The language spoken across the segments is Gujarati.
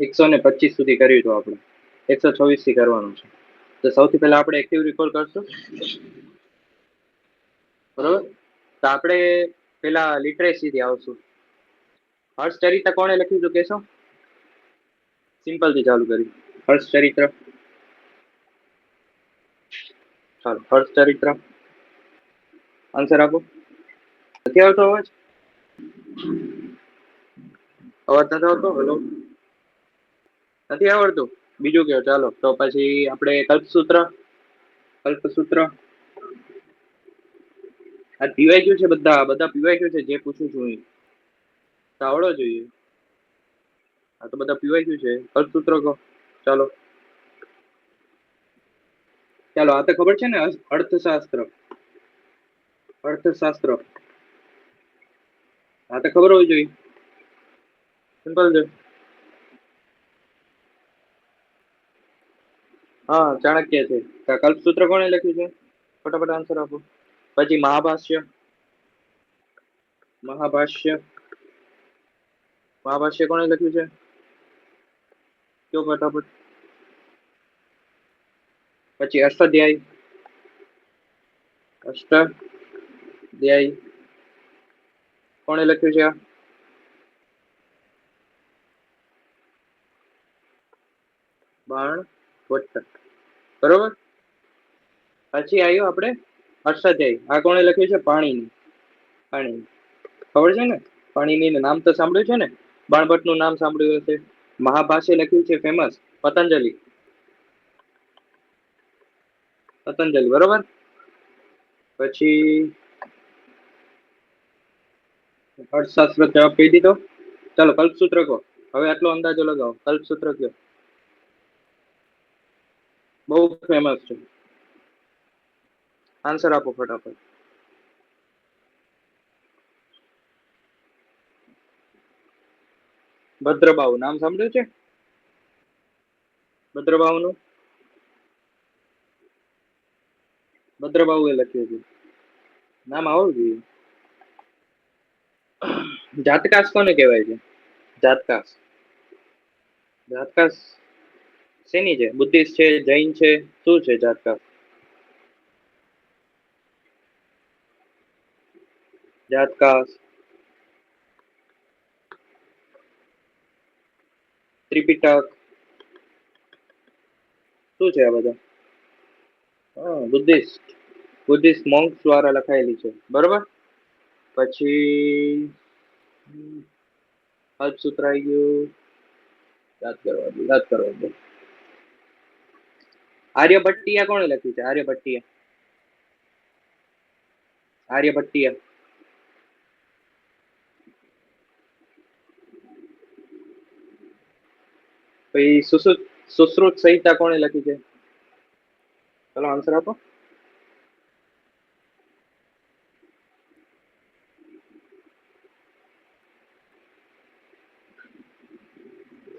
125 સુધી કર્યું હતું આપણે, 126 થી કરવાનું છે. તો સૌથી પહેલા આપણે એક્ટિવ રિકોલ કરશું, બરોબર. તો આપણે પેલા લિટરેસી થી આવશું. હર્ષચરિત્ર કોણે લખ્યું હતું કેશો? સિમ્પલ થી ચાલુ કરી. હર્ષચરિત્ર, ચાલો હર્ષચરિત્ર આન્સર આપો. નથી આવતો અવાજ? અવાજ નથી આવતો? હેલો, નથી આવડતું? બીજું કયો. ચાલો તો પછી આપણે કલ્પસૂત્ર. કલ્પસૂત્ર આ પીવાય ગયું છે, બધા બધા પીવાય ગયું છે. જે પૂછું છું એ તો આવડવો જોઈએ. આ તો બધા પીવાય ગયું છે. કલ્પસૂત્ર કહો. ચાલો ચાલો, આ તો ખબર છે ને, અર્થશાસ્ત્ર. અર્થશાસ્ત્ર આ તો ખબર હોવી જોઈએ. સિમ્પલ છે. હા, ચાણક્ય છે. કલ્પસૂત્ર કોણે લખ્યું છે? ફટાફટ આન્સર આપો. પછી મહાભાષ્ય. મહાભાષ્ય, મહાભાષ્ય કોણે લખ્યું છે? કયો ફટાફટ. પછી અષ્ટાધ્યાયી. અષ્ટાધ્યાયી કોણે લખ્યું છે? આ બાણભટ્ટ, બરોબર. પછી આવ્યો આપણે અષ્ટાધ્યાયી. આ કોણે લખ્યું છે? પાણીની. પાણીની ખબર છે ને? પાણીની નામ તો સાંભળ્યું છે ને? બાણભટ્ટ નું નામ સાંભળ્યું હશે. મહાભાષ્ય લખ્યું છે ફેમસ પતંજલિ. પતંજલિ, બરોબર. પછી અર્થશાસ્ત્ર જવાબ કહી દીધો. ચાલો કલ્પસૂત્ર કહો. હવે આટલો અંદાજો લગાવો. કલ્પસૂત્ર કયો. બહુ ફેમસ છે. આન્સર આપો ફટાફટ. ભદ્રબાહુ નામ સાંભળ્યું છે? ભદ્રબાહુ નું ભદ્રબાહુ એ લખ્યું છે. નામ આવડવું જોઈએ. જાતકાસ કોને કહેવાય છે? જાતકાસ. જાતકાસ શેની છે? બુદ્ધિસ્ટ છે, જૈન છે, શું છે જાતકાસ? જાતકાસ, ત્રિપિટક, શું છે આ બધા? હા, બુદ્ધિસ્ટ. બુદ્ધિસ્ટ મોન્ક્સ દ્વારા લખાયેલી છે, બરોબર. પછી અલ્પસૂત્ર આવી ગયું. યાદ કરવા દો, યાદ કરવા દો. આર્યભટ્ટિયા કોણે લખ્યું છે? આર્યભટ્ટિયા. આર્યભટ્ટિયા. પછી સુશ્રુત સંહિતા કોણે લખી છે? ચલો આન્સર આપો.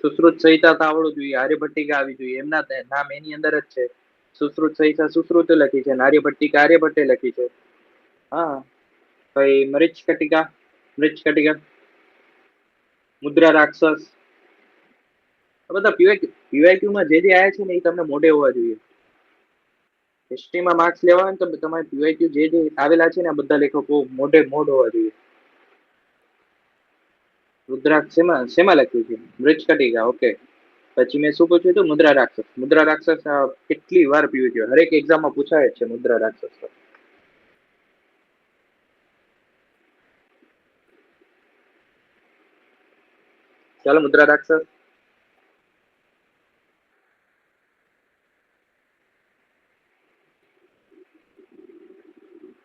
સુશ્રુત સંહિતા તો આવડવું જોઈએ. આર્યભટ્ટિકા આવી જોઈએ. એમના નામ એની અંદર જ છે. સુશ્રુત સંહિતા સુશ્રુતે લખી છે. આર્યભટ્ટિકા આર્યભટ્ટે લખી છે. હા. પછી મરીચકટિકા. મરીચકટિકા, મુદ્રા રાક્ષસ. આ બધા પીવાયક્યુ માં જે આયા છે ને એ તમને મોઢે હોવા જોઈએ. હિસ્ટ્રીમાં માર્ક્સ લેવા હોય ને તો તમારે પીવાયક્યુ જે આવેલા છે ને આ બધા લેખકો મોઢે મોઢ હોવા જોઈએ. રુદ્રાક્ષ શેમાં લખ્યું છે? મૃચકટિકા, ઓકે. પછી મેં શું પૂછ્યું હતું? મુદ્રા રાક્ષસ. મુદ્રા રાક્ષસ કેટલી વાર પીવું જોઈએ? હરેક એક્ઝામમાં પૂછાય જ છે મુદ્રા રાક્ષસ. ચાલો મુદ્રા રાક્ષસ.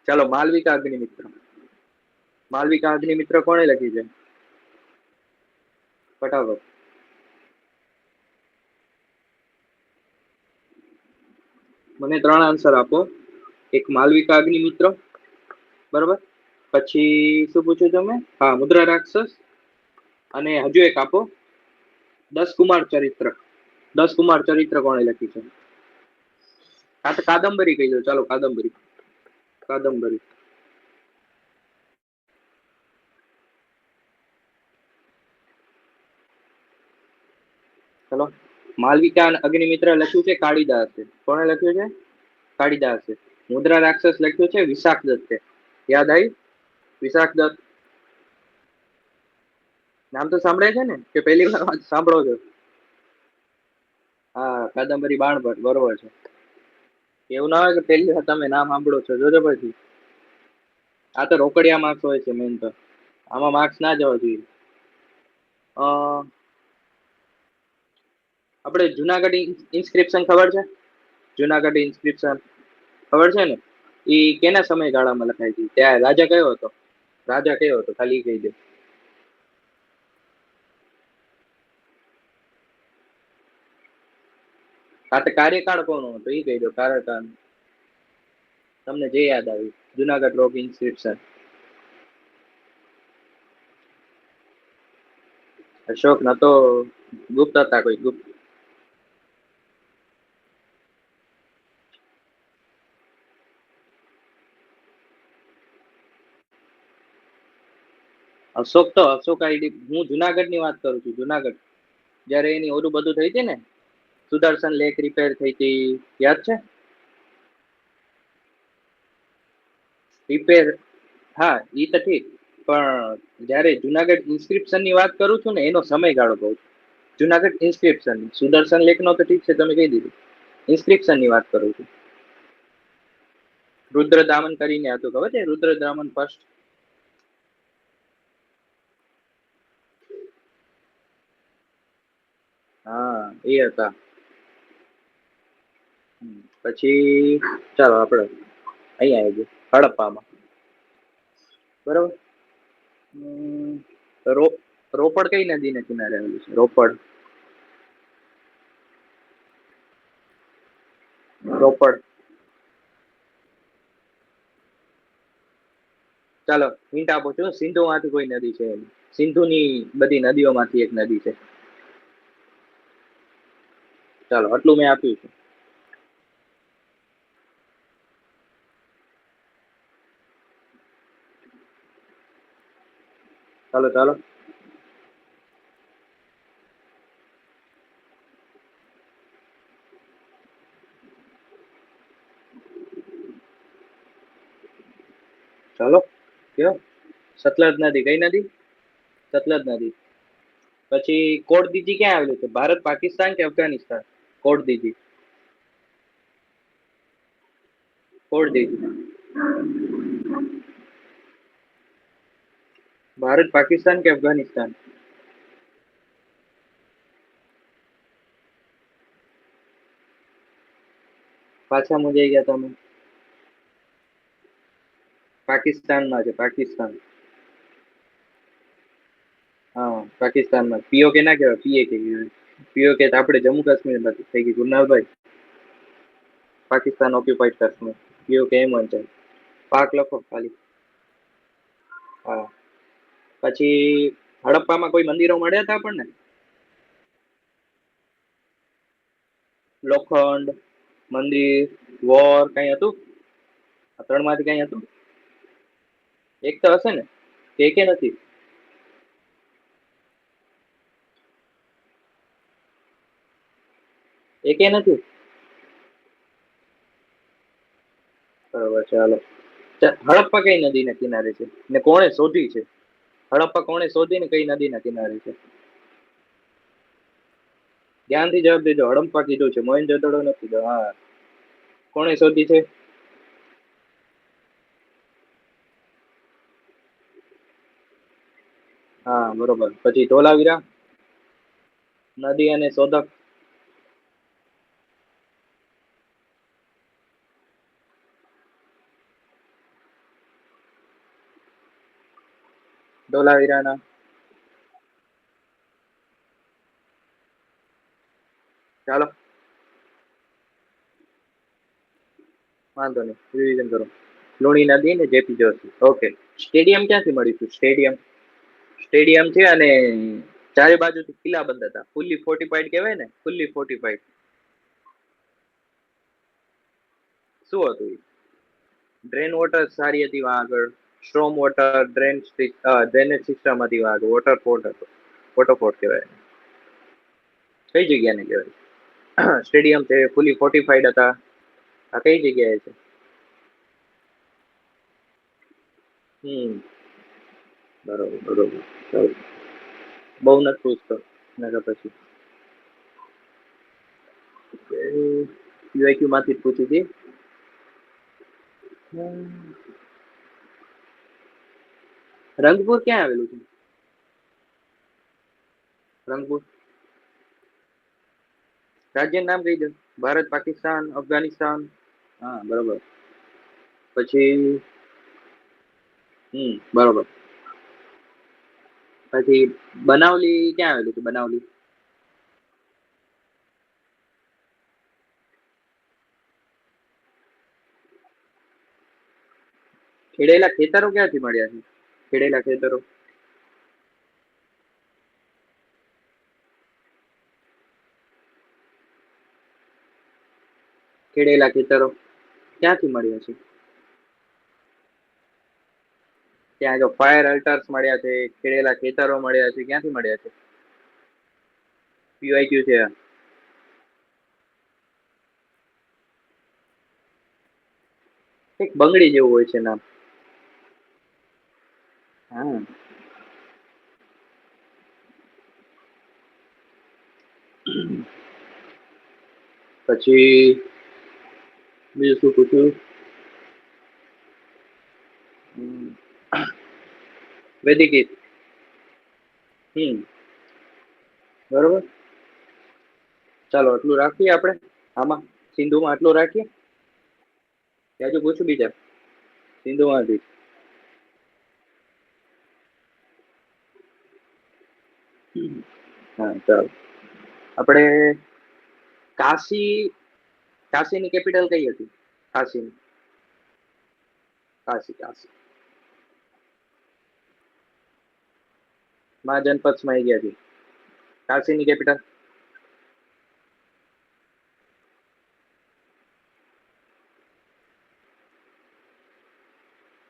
ચાલો માલવિકા અગ્નિમિત્ર. માલવિકા અગ્નિમિત્ર કોણે લખી છે? ફટાફટ. મને 3 આન્સર આપો. એક માલવિકા અગ્નિમિત્ર, બરોબર. પછી શું પૂછ્યું તમે? હા, મુદ્રા રાક્ષસ. અને હજુ એક આપો. 10 કુમાર ચરિત્ર. 10 કુમાર ચરિત્ર કોણે લખી છે? હા તો કાદંબરી કહી દો. ચાલો કાદંબરી. કાદંબરી. ચલો, માલવિકા અને અગ્નિમિત્ર લખ્યું છે કાળિદાસે. કોણે લખ્યું છે? કાળિદાસે. મુદ્રા રાક્ષસ લખ્યું છે વિશાખ દત્તે. યાદ આવી? વિશાખ દત્ત નામ તો સાંભળે છે ને, કે પહેલી વાર સાંભળો છો? હા, કાદંબરી બાણભટ્ટ, બરોબર છે. એવું ના હોય કે પહેલી વાર તમે નામ સાંભળો છો, જોજો પછી. આ તો રોકડિયા માર્ક્સ હોય છે મેન તો. આમાં માર્ક્સ ના જવા જોઈએ. આપણે જુનાગઢ ઇન્સ્ક્રિપ્શન ખબર છે? જુનાગઢ ઇન્સ્ક્રિપ્શન ખબર છે ને? એ કેના સમયગાળામાં લખાય છે? ત્યાં રાજા કયો હતો? રાજા કયો હતો? ખાલી કહી દે. આ તો કાર્યકાળ કોનો હતો એ કહી દો. કાર્યકાળ તમને જે યાદ આવ્યું. જુનાગઢ રોક ઇન્સ્ક્રિપ્શન. અશોક ન તો, ગુપ્ત હતા કોઈ ગુપ્ત. અશોક તો અશોક આઈડી, હું જુનાગઢ ની વાત કરું છું. જુનાગઢ જયારે એની ઓલું બધું થઈ હતી ને, સુદર્શન લેક રિપેર થઈ હતી, યાદ છે? રિપેર, હા ઈ તો ઠીક, પણ જયારે જુનાગઢ ઇન્સ્ક્રિપ્શન ની વાત કરું છું ને, એનો સમયગાળો કહું છું. જુનાગઢ ઇન્સ્ક્રિપ્શન, સુદર્શન લેક નો તો ઠીક છે, તમે કહી દીધું. ઇન્સ્ક્રિપ્શન ની વાત કરું છું. રુદ્રદામન કરીને હતું, ખબર છે? રુદ્રદામન ફર્સ્ટ. હા એ હતા. પછી ચાલો આપડે અહીંયા આવી ગયું હડપ્પામાં. બરોબર. રોપડ કઈ નદી ને કિનારે આવેલું છે? રોપડ. રોપડ. ચાલો હિન્ટ આપું છું, સિંધુ માંથી કોઈ નદી છે. સિંધુ ની બધી નદીઓ માંથી એક નદી છે. ચાલો આટલું મેં આપ્યું છે. ચાલો ચાલો. ચાલો કયો? સતલજ નદી. કઈ નદી? સતલજ નદી. પછી કોટ દીજી ક્યાં આવેલું છે? ભારત, પાકિસ્તાન કે અફઘાનિસ્તાન? કોટ દીજી. કોટ દીજી ભારત, પાકિસ્તાન કે અફઘાનિસ્તાન? પાછા મુંજાઈ ગયા તમે. પાકિસ્તાનમાં છે, પાકિસ્તાન. હા પાકિસ્તાનમાં. પીઓકે ના કહેવાય, પીએકે કહેવાય. પીઓકે તો આપણે જમ્મુ કાશ્મીર માંથી થઈ ગઈ ગુરનાલભાઈ. પાકિસ્તાન ઓક્યુપાઈડ કાશ્મીર. પીઓકે એમ વંચાય. પાક લખો ખાલી. હા. પછી હડપ્પામાં કોઈ મંદિરો મળ્યા હતા આપણને? લોખંડ મંદિર, વોર કઈ હતું? આ ત્રણ માંથી કઈ હતું? એક તો હશે ને, કે નથી? એકે નથી. બરોબર ચાલો. હડપ્પા કઈ નદી ના કિનારે છે ને કોણે શોધી છે? હડપ્પા કોણે શોધી ને કઈ નદી ના કિનારે છે? ધ્યાનથી જવાબ દેજો. હડપ્પા કીધું છે, મોહેનજોદડો નથી કીધો. હા. કોણે શોધી છે? હા બરોબર. પછી ધોલાવીરા નદી અને શોધક. ધોલાવીરાના ચાલો વાંધો નહીં, રિવિઝન કરો. લુણી નદી ને જેપી જોશી. ઓકે. સ્ટેડિયમ ક્યાંથી મળ્યું હતું? સ્ટેડિયમ, સ્ટેડિયમ છે અને ચારે બાજુથી કિલ્લા બંધ હતા. ફૂલ્લી ફોર્ટિફાઈડ કહેવાય ને, ફૂલ્લી ફોર્ટિફાઈડ. શું હતું? ડ્રેન વોટર સારી હતી વહાં આગળ. સ્ટ્રોમ વોટર, ડ્રેનેજ સિસ્ટમ હતી વહાં આગળ. વોટર ફોર્ટ હતો. વોટર ફોર્ટ કહેવાય. કઈ જગ્યાને કહેવાય? સ્ટેડિયમ છે, ફૂલી ફોર્ટિફાઈડ હતા, આ કઈ જગ્યાએ છે? હમ બરોબર બરોબર બરોબર. બહુ નથી પૂછતો એના પછી યુઆઈક્યુ માંથી જ પૂછી હતી. રંગપુર ક્યાં આવેલું છે? રંગપુર રાજ્યનું નામ કહી દો. ભારત, પાકિસ્તાન, અફઘાનિસ્તાન? હા બરોબર. પછી બરોબર. પછી બનાવલી ક્યાં આવેલું છે? બનાવલી ખેડેલા ખેતરો ક્યાંથી મળ્યા છે? ખેડેલા ખેતરો ખેડેલા ખેતરો ક્યાંથી મળ્યા છે? ત્યાં જો ફાયર અલ્ટર્સ મળ્યા છે, ખેડેલા ખેતરો મળ્યા છે, ક્યાંથી મળ્યા છે? પીવાયક્યુ છે. એક બંગડી જેવું હોય છે નામ. હા પછી બીજું શું પૂછ્યું? વેદિક બરોબર. ચાલો આટલું રાખીએ આપણે આમાં સિંધુમાં આટલું રાખીએ. હજુ પૂછું બીજા સિંધુમાંથી? હા ચાલો. આપણે કાશી કાશીની કેપિટલ કઈ હતી? કાશીની કાશી કાશી માં જનપથ માં ગયા હતી. કાશીની કેપિટલ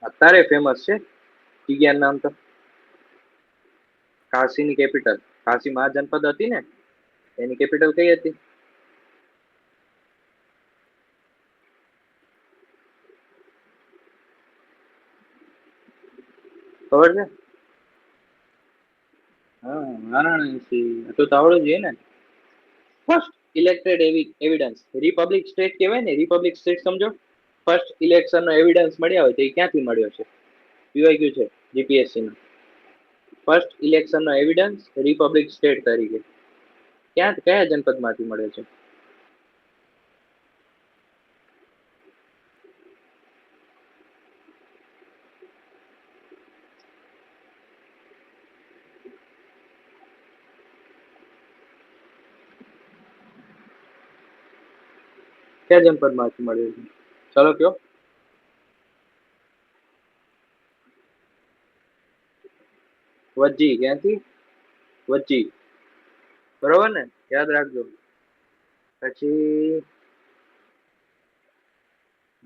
અત્યારે ફેમસ છે જગ્યા નામ તો. કાશીની કેપિટલ કાશી મહાજનપદ હતી ને, એની કેપિટલ કઈ હતી? ખબર છે? હા વારાણસી તો આવડવું જોઈએ ને. First elected evidence Republic state કહેવાય ને, રિપબ્લિક સ્ટેટ સમજો. ફર્સ્ટ ઇલેક્શન નો એવિડન્સ મળ્યા હોય તો એ ક્યાંથી મળ્યો છે? પીવાયક્યુ છે જીપીએસસી નો. ફર્સ્ટ ઇલેક્શન નો એવિડન્સ રિપબ્લિક સ્ટેટ તરીકે ક્યાં કયા જનપદ માંથી મળે છે? કયા જનપદ માંથી મળ્યો છે? ચલો કયો. વજી ક્યાંથી? વજી બરોબર ને, યાદ રાખજો. પછી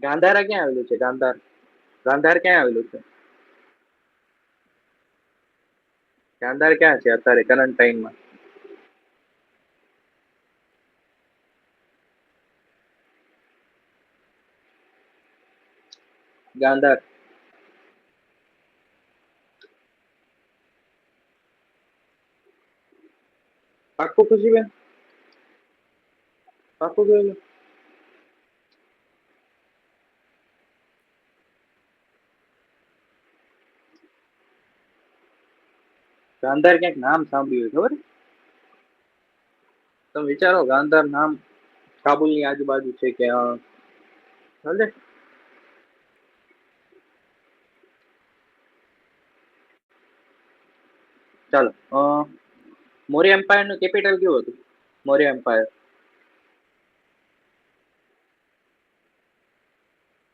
ગાંધારા ક્યાં આવેલું છે? ગાંધાર ગાંધાર ક્યાં આવેલું છે? ગાંધાર ક્યાં છે અત્યારે કરંટ ટાઈમમાં? ગાંધાર પાક્કું ખુશીબેન? પાક્કું કહેલું? ગાંધાર ક્યાંક નામ સાંભળ્યું ખબર? તમે વિચારો ગાંધાર નામ કાબુલ ની આજુબાજુ છે કે ભલે. ચાલો મૌર્ય એમ્પાયર નું કેપિટલ કેવું હતું? મૌર્ય એમ્પાયર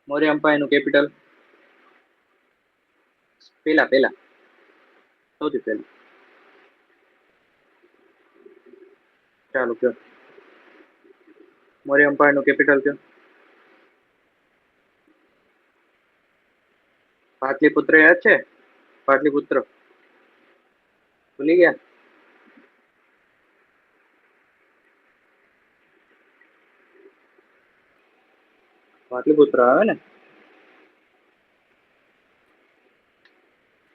મૌર્ય એમ્પાયર નું કેપિટલ પેલા પેલા સૌથી પહેલા. ચાલો કયો. મૌર્ય એમ્પાયર નું કેપિટલ કયો. પાટલીપુત્ર યાદ છે? પાટલીપુત્ર ભૂલી ગયા? પાટલીપુત્ર આવે ને.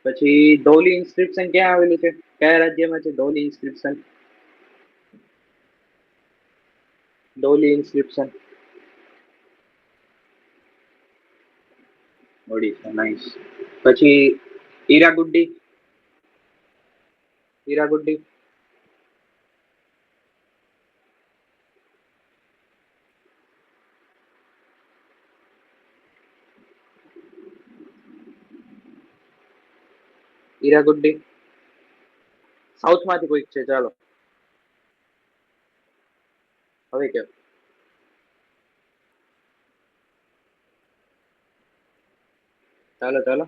પછી ધૌલી ઇન્સ્ક્રિપ્શન ક્યાં આવેલું છે? કયા રાજ્યમાં છે ધૌલી ઇન્સ્ક્રિપ્શન? ધૌલી ઇન્સ્ક્રિપ્શન ઓડિશા. નાઇસ. પછી હીરાકુડી. હીરાકુડી હીરાકુડી સાઉથ માંથી કોઈક છે. ચાલો હવે કે ચાલો ચાલો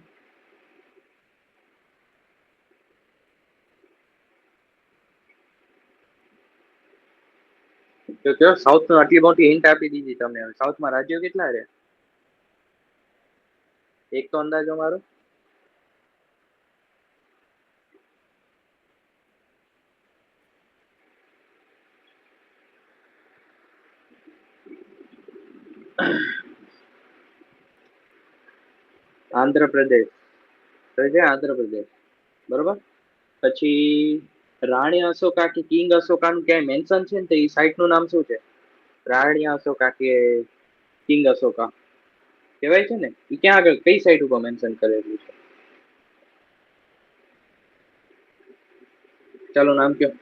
તો કયો સાઉથ નો આટલી મોટી હિન્ટ આપી દીધી તમને. હવે સાઉથમાં રાજ્યો કેટલા રહ્યા? એક તો અંદાજો મારો. આંધ્રપ્રદેશ છે. આંધ્રપ્રદેશ બરોબર. પછી રાણી અશોકા કે કિંગ અશોકા નું ક્યાંય મેન્શન છે ને, તો એ સાઇટ નું નામ શું છે? રાણી અશોકા કે કિંગ અશોકા કહેવાય છે ને, એ ક્યાં આગળ કઈ સાઇટ ઉપર મેન્શન કરેલું છે? ચાલો નામ કયો.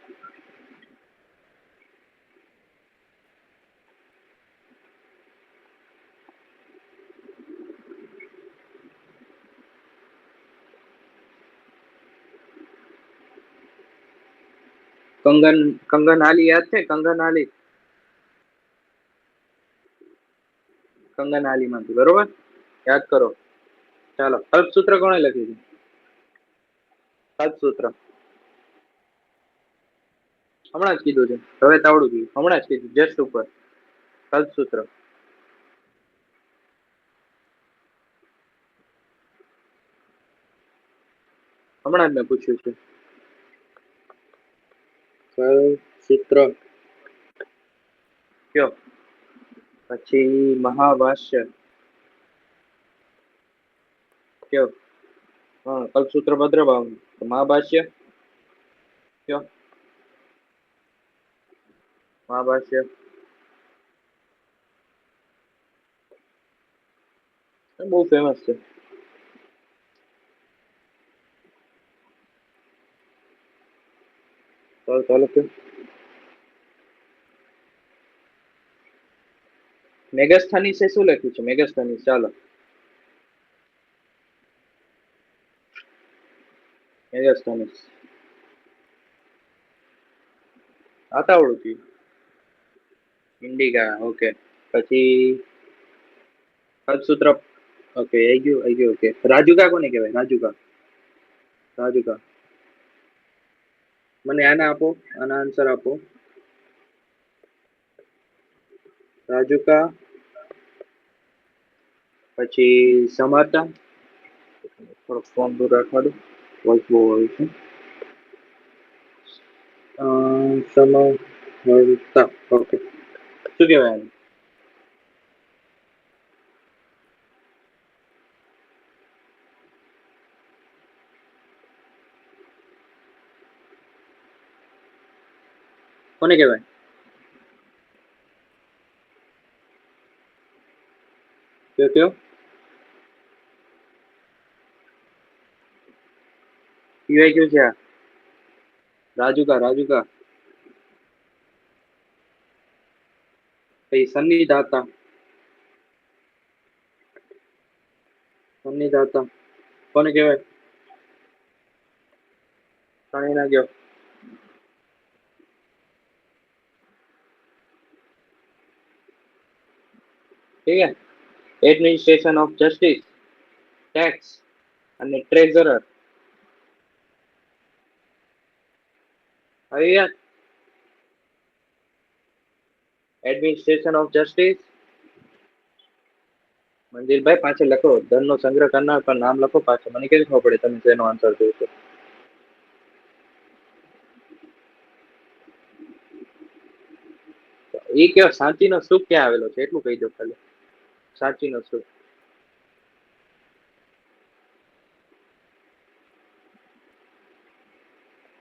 કંગન હાલી યાદ છે? કંગન હાલી. કંગન હાલી માંથી બરોબર. યાદ કરો. ચાલો કલ્પસૂત્ર કોણે લખ્યું છે? કલ્પસૂત્ર હમણાં જ કીધું છે. હવે તાવડું કીધું. હમણાં જ કીધું જસ્ટ ઉપર. કલ્પસૂત્ર હમણાં જ મેં પૂછ્યું છે. કલ્પસૂત્ર કયો. પછી મહાભાષ્ય કયો. હા કલ્પસૂત્ર ભદ્રભાવ. મહાભાષ્ય કયો. મહાભાષ્ય બહુ ફેમસ છે. ચાલો ચાલો કયો. મેગસ્થાનીસે શું લખ્યું છે? મેગસ્થાનીસ. ચાલો મેગસ્થાનીસ આતાવડું થયું. ઇન્ડિકા. ઓકે. પછી કલ્પસૂત્ર ઓકે આઈ ગયું આઈ ગયું. ઓકે રાજુકા કોને કહેવાય? રાજુકા. રાજુકા મને આના આપો. આના આન્સર આપો. રાજુકા પછી સમર્થ. થોડોક ફોન દૂર રાખવા દો. વોઇસ બહુ આવે છે. સમર્થતા. ઓકે શું કહેવાય આને? કોને કહેવાય? કયો કયો. પીવાય ગયું છે આ. રાજુકા રાજુકા. પછી સન્નિધાતા. સન્નિધાતા કોને કહેવાય? જાણી ના ગયો. ઠીક છે. એડમિનિસ્ટ્રેશન ઓફ જસ્ટિસ, ટેક્સ અને ટ્રેઝરર. હવે યાર એડમિનિસ્ટ્રેશન ઓફ જસ્ટિસ. મંદિરભાઈ પાછળ લખો. ધનનો સંગ્રહ કરનાર પર નામ લખો પાછળ. મને કેવી ખબર પડે તમે તેનો આન્સર જોઈશો? એ કયો શાંતિનો સ્તૂપ ક્યાં આવેલો છે એટલું કહી દો ખાલી. સાચીનો સ્તૂપ.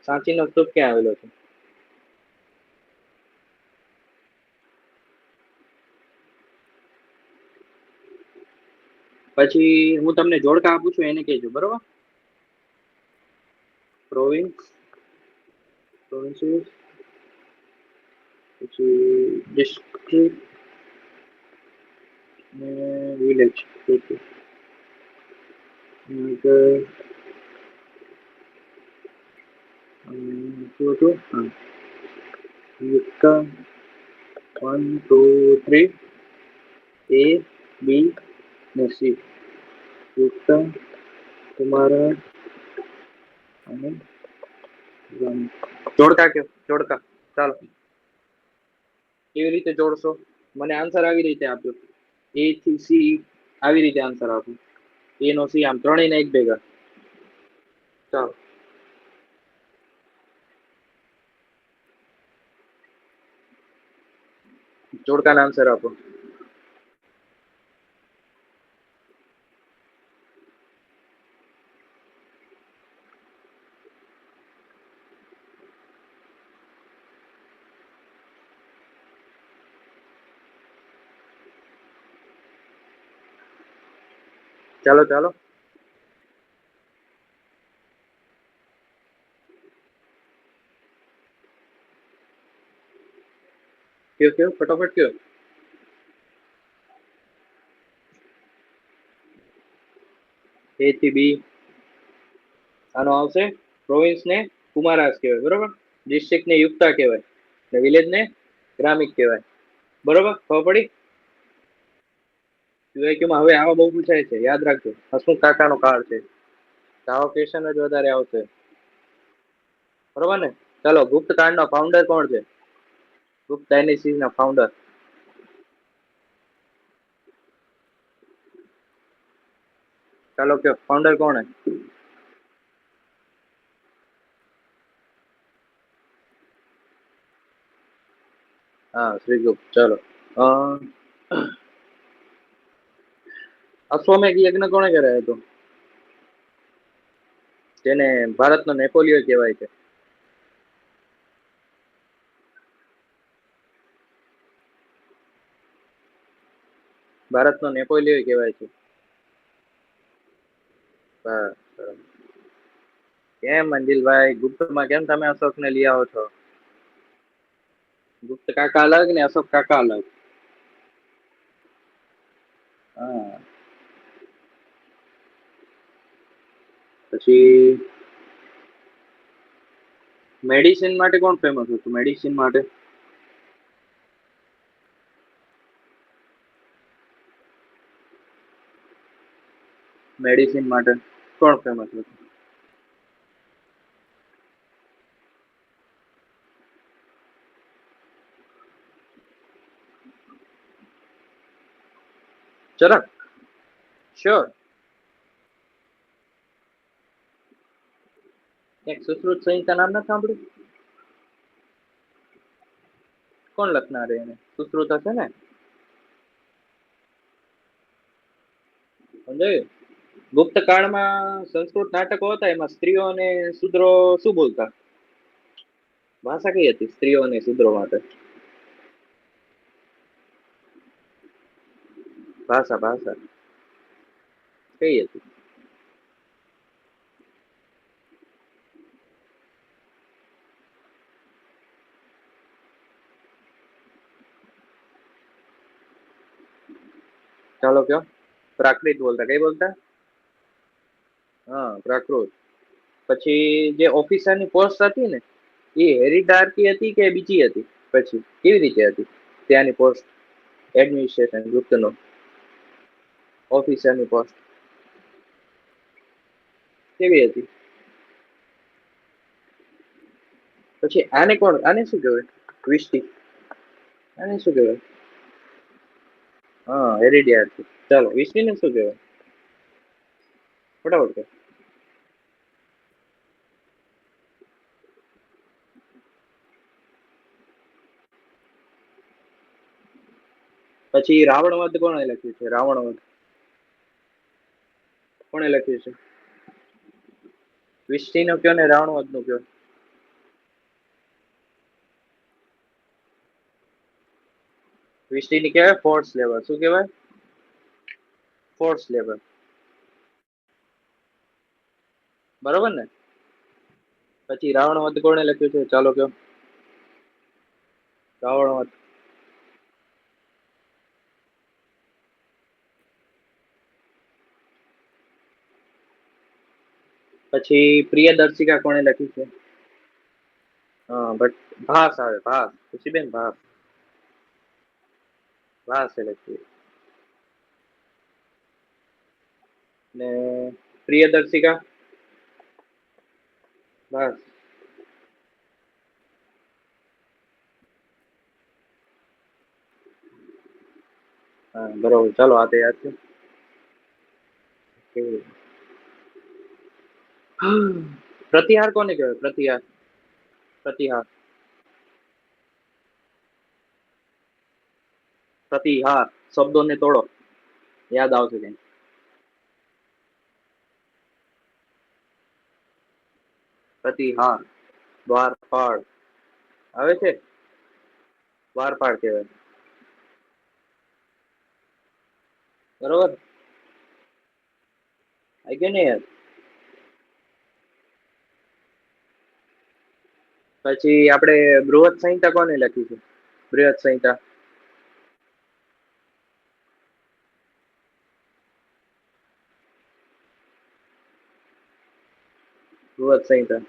સાચીનો સ્તૂપ ક્યાં આવેલો છે? પછી હું તમને જોડકા આપું છું, એને કહેજો, બરોબર? પ્રોવિન્સ, પ્રોવિન્સીસ, પછી ડિસ્ટ્રિક્ટ ને વિલેજ. ઓકે. શું હતું? હા, યુક્તા 1 2 3 A B ને C. યુક્તા, તમારા અને જોડકા કયો, જોડકા. ચાલો, કેવી રીતે જોડશો? મને આન્સર આવી રીતે આપ્યો, A થી C આવી રીતે આન્સર આપો. A નો C આમ ત્રણેયને એક ભેગા. ચાલો, જોડકાના આન્સર આપો. ચાલો ચાલો, કયો કયો, ફટાફટ કયો. A થી B આનો આવશે. પ્રોવિન્સ ને કુમારાસ કહેવાય, બરોબર? ડિસ્ટ્રિક્ટ ને યુક્તા કહેવાય, ને વિલેજ ને ગ્રામિક કહેવાય, બરોબર? ખબર પડી? યુઆઈક્યુમાં હવે આવા બહુ પૂછાય છે, યાદ રાખજો. હસમુખ કાકાનો કાળ છે, તો આવા ક્વેશ્ચન જ વધારે આવશે, બરોબર ને? ચાલો, ગુપ્ત કાળનો ફાઉન્ડર કોણ છે? ગુપ્ત ડાયનેસ્ટી ના ફાઉન્ડર. ચાલો કયો, ફાઉન્ડર કોણ હે? હા, શ્રીગુપ્ત. ચાલો, અ, અશ્વમેઘ યજ્ઞ કોણે કરાયો હતો? જેને ભારતનો નેપોલિયો કહેવાય છે. ભારતનો નેપોલિયો કહેવાય છે. બસ, બસ. કેમ મંજિલભાઈ, ગુપ્તમાં કેમ તમે અશોકને લઈ આવો છો? ગુપ્ત કાકા અલગ ને અશોક કાકા અલગ. હા. પછી મેડિસિન માટે કોણ ફેમસ હતું? મેડિસિન માટે મેડિસિન માટે કોણ ફેમસ હતું? ચરક, શ્યોર. એક સુશ્રુત સંહિતા નામ નથી સાંભળ્યું? કોણ લખનાર એને? સુશ્રુત હશે ને? સમજાયું? ગુપ્ત કાળમાં સંસ્કૃત નાટકો હતા, એમાં સ્ત્રીઓ અને શૂદ્રો શું બોલતા? ભાષા કઈ હતી સ્ત્રીઓ અને શૂદ્રો માટે? ભાષા, ભાષા કઈ હતી? ચાલો કયો. પ્રાકૃત બોલતા. કઈ બોલતા? હા, પ્રાકૃત. પછી જે ઓફિસરની પોસ્ટ હતી ને, એ હેરિડાર્કી હતી કે બીજી હતી? પછી કેવી રીતે હતી ત્યાંની પોસ્ટ? એડમિનિસ્ટ્રેશન ગુપ્તનો ઓફિસરની પોસ્ટ કેવી હતી? પછી આને કોણ, આને શું કહેવાય? ક્વિસ્ટી. આને શું કહેવાય? હા, હેરિડાર્કી. ચાલો, વિષ્ણુને શું કહેવાય? ફટાફટ કહો. પછી રાવણવધ કોણે લખ્યું છે? રાવણવધ કોણે લખ્યું છે? વિષ્ટિ નું કયો ને રાવણવધ નું કયો. વિષ્ટિ ની કહેવાય ફોર્સ લેવલ. શું કહેવાય? Force level. બરોબર ને? પછી રાવણવધ કોણે લખ્યું છે? ચાલો કયો. રાવણવધ પછી પ્રિયદર્શિકા કોણે લખી છે? હા બટ ભાસ આવે, ભાસ. ખુશીબેન ભાસ. ભાસે લખ્યું. ને પ્રિયદર્શિકા ભાસ. હા બરોબર, ચાલો આ તો યાદ છે. પ્રતિહાર કોને કહેવાય? પ્રતિહાર. પ્રતિહાર. પ્રતિહાર શબ્દોને તોડો, યાદ આવશે કઈ. પ્રતિહાર. દ્વારપાળ આવે છે. દ્વારપાળ કહેવાય. બરોબર. આઈ ગયું ને યાર. પછી આપણે બૃહદ સંહિતા કોને લખી છે? બૃહદ સંહિતા. બૃહદ સંહિતા.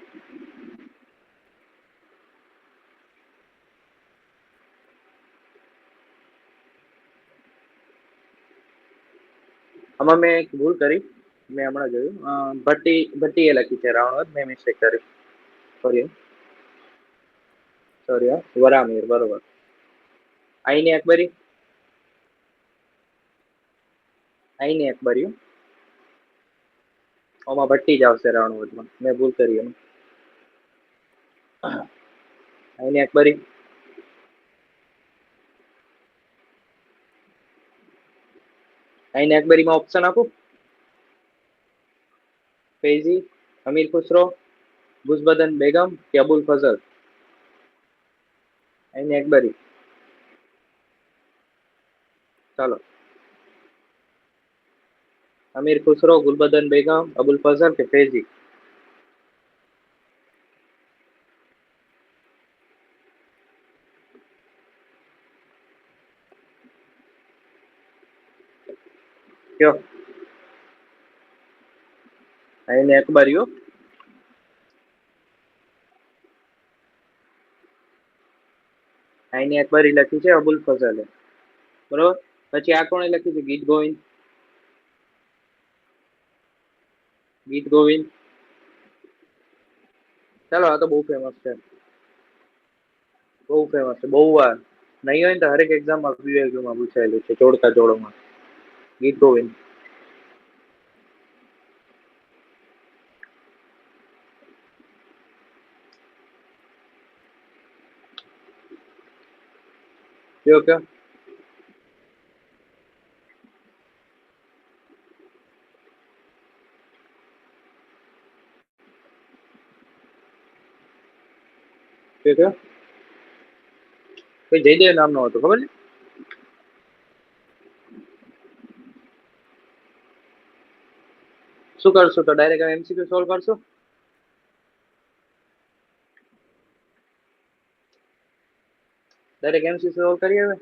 આમાં મેં એક ભૂલ કરી. મેં હમણાં જોયું. ભટ્ટીએ લખી છે રાવણવધ. મેં મિસ્ટેક કરી. સોરી. સોરી હા. વરામીર બરોબર. આઈની અકબરી. આઈની અકબરી. આમાં ભટ્ટી જ આવશે રાવણવધમાં. મેં ભૂલ કરી એમ. આઈની અકબરી. આઈની અકબરીમાં ઓપ્શન આપું? ફૈઝી, અમીર ખુસરો, ગુજબદન બેગમ કે અબુલ ફઝલ? આઈની અકબરી. ચાલો. અમીર ખુસરો, ગુલબદન બેગમ, અબુલ ફઝલ કે ફૈઝી? કયો. આઈની અકબરી. આઈની અકબરી લખી છે અબુલ ફઝલે. બરોબર. પછી આ કોણે લખી છે? ગીત ગોવિંદ. ગીત ગોવિંદ. ચાલો આ તો બહુ ફેમસ છે. બહુ ફેમસ છે. બહુ વાર નહીં હોય ને તો હરેક એક્ઝામમાં માં પૂછાયેલું છે. જોડકા જોડોમાં. ગીત ગોવિંદ. કયો કયો. કયો કયો. કોઈ જયદેવ નામનો હતો ખબર છે? શું કરશો તો? ડાયરેક્ટ એમસીક્યુ સોલ્વ કરશો? ડાયરેક્ટ એમસીક્યુ સોલ્વ કરી હવે.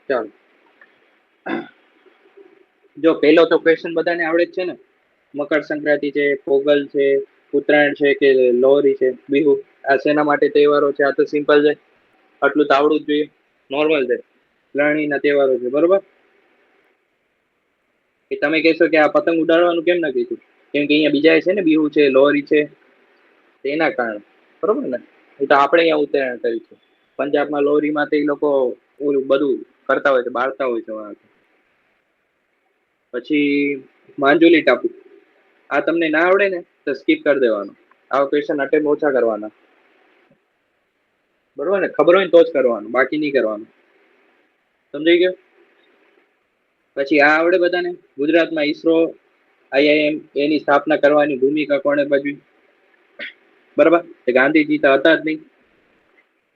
ચાલો. જો પેલો તો ક્વેશ્ચન બધાને આવડે જ છે ને. મકર સંક્રાંતિ છે, પોગલ છે, ઉત્તરાયણ છે કે લોહરી છે, બિહુ. આ શેના માટે તહેવારો છે? આ તો સિમ્પલ છે. આટલું તો આવડવું જ જોઈએ. નોર્મલ છે. લણણીના તહેવારો છે. બરોબર. કે તમે કહેશો કે આ પતંગ ઉડાડવાનું કેમ ના કીધું? કેમ કે અહીંયા બીજા છે ને, બિહુ છે, લોહરી છે. તેના કારણે. બરોબર ને? એ તો આપણે અહીંયા ઉત્તરાયણ કરીશું. પંજાબમાં લોહરીમાં તો એ લોકો ઓલું બધું કરતા હોય છે, બાળતા હોય છે. પછી માંજુલી ટાપુ. આ તમને ના આવડે ને તો સ્કીપ કરી દેવાનું. આવા ક્વેશ્ચન અટેમ્પ ઓછા કરવાના. બરોબર ને? ખબર હોય ને તો જ કરવાનું, બાકી નહીં કરવાનું. સમજાઈ ગયું? પછી આ આવડે બધાને? ગુજરાતમાં ઈસરો IIM એની સ્થાપના કરવાની ભૂમિકા કોણે ભજવી? બરાબર, ગાંધીજી તો હતા જ નહીં,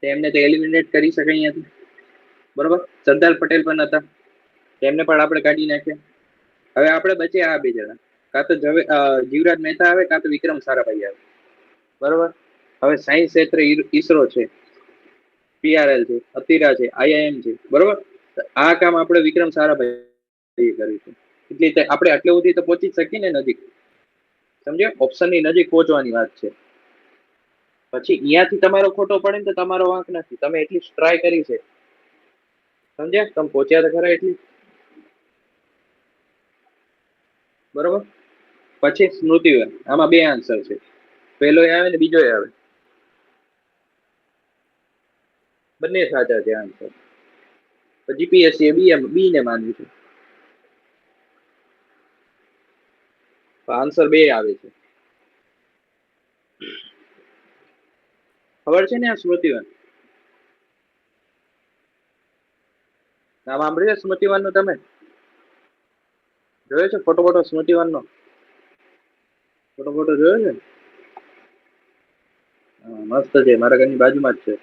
એમને તો એલિમિનેટ કરી શકે અહીંયાથી. બરોબર, સરદાર પટેલ પણ હતા, તેમને પણ આપણે કાઢી નાખ્યા. હવે આપણે બચે આ બે જણા, કાં તો જીવરાજ મહેતા આવે, કાં તો વિક્રમ સારાભાઈ આવે. બરોબર. હવે સાયન્સ ક્ષેત્રે ઈસરો છે, PRL છે, અતિરા છે, IIM છે. બરોબર, આ કામ આપણે વિક્રમ સારાભાઈ કર્યું છે. એટલે આપણે આટલે સુધી તો પહોંચી શકીએ ને નજીક. સમજ્યા? ઓપ્શન ની નજીક પહોંચવાની વાત છે. પછી અહીંયાથી તમારો ખોટો પડે ને તો તમારો વાંક નથી, તમે એટલી ટ્રાય કરી છે. સમજ્યા? તમે પહોંચ્યા તો ખરા એટલી. બરોબર. પછી સ્મૃતિવન, આમાં બે આન્સર છે, પેલો આવે ને બીજો આવે, બંને સાચા છે આન્સર. GPSC એ બી ને માનવી છે, આન્સર બે આવે છે. ખબર છે ને આ સ્મૃતિવન નામ સાંભળ્યું છે? સ્મૃતિવન નું તમે જોયો છે? ફોટો સ્મૃતિવન નો ફોટો જોયો છે? મસ્ત છે, મારા ઘરની બાજુમાં જ છે.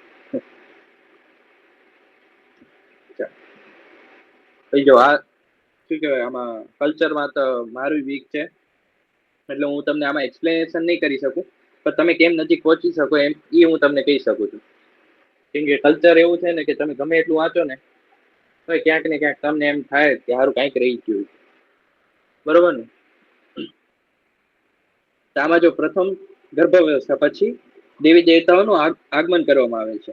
જો આ શું કહેવાય, આમાં કલ્ચરમાં તો મારું વીક છે, એટલે હું તમને આમાં એક્સપ્લેનેશન નહીં કરી શકું, પણ તમે કેમ નજીક પહોંચી શકો એમ એ હું તમને કહી શકું છું. કેમ કે કલ્ચર એવું છે ને કે તમે ગમે એટલું વાંચો ને તો ક્યાંક ને ક્યાંક તમને એમ થાય કે સારું કંઈક રહી ગયું. બરોબર ને? આમાં જો પ્રથમ ગર્ભ વ્યવસ્થા, પછી દેવી દેવતાઓનું આગમન કરવામાં આવે છે.